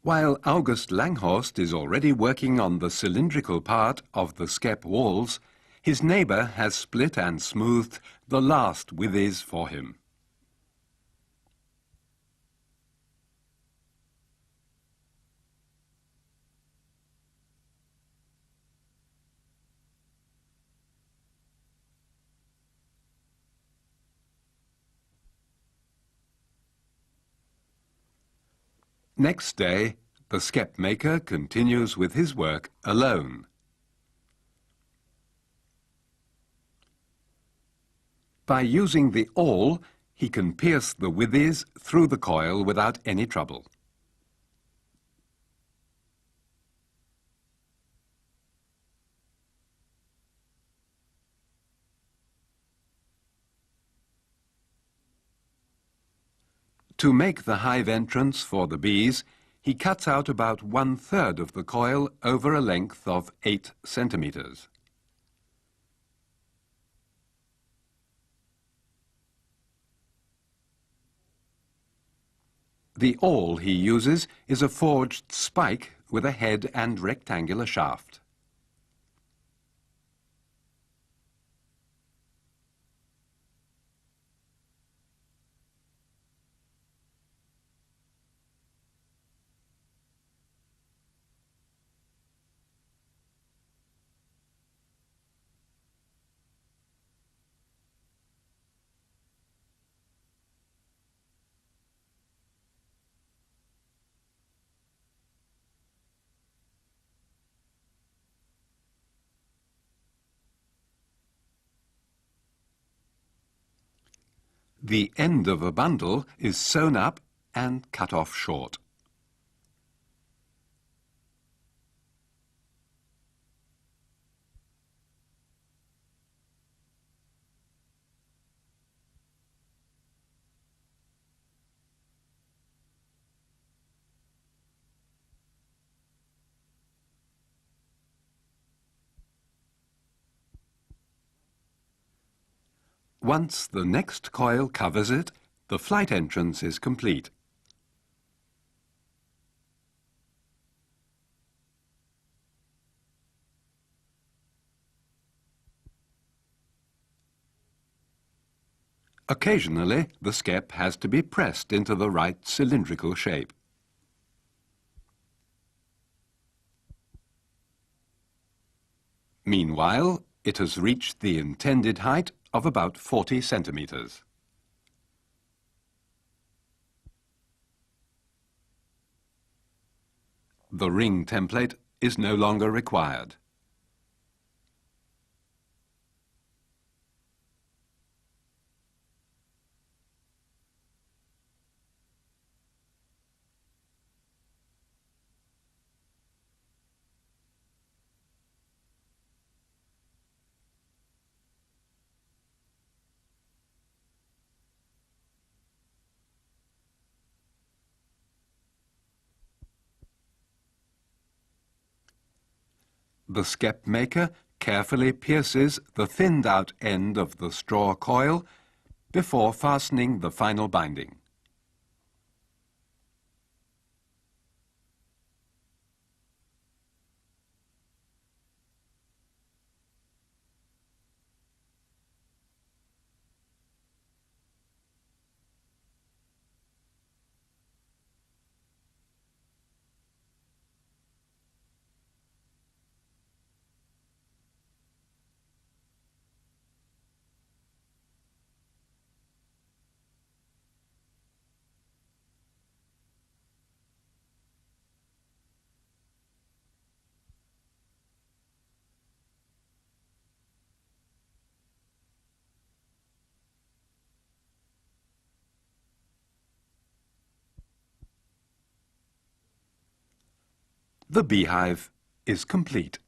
While August Langhorst is already working on the cylindrical part of the skep walls, his neighbour has split and smoothed the last withies for him. Next day, the skep maker continues with his work alone. By using the awl, he can pierce the withies through the coil without any trouble. To make the hive entrance for the bees, he cuts out about 1/3 of the coil over a length of 8 centimeters. The awl he uses is a forged spike with a head and rectangular shaft. The end of a bundle is sewn up and cut off short. Once the next coil covers it, the flight entrance is complete. Occasionally, the skep has to be pressed into the right cylindrical shape. Meanwhile, it has reached the intended height of about 40 centimeters. The ring template is no longer required. The skep maker carefully pierces the thinned out end of the straw coil before fastening the final binding. The beehive is complete.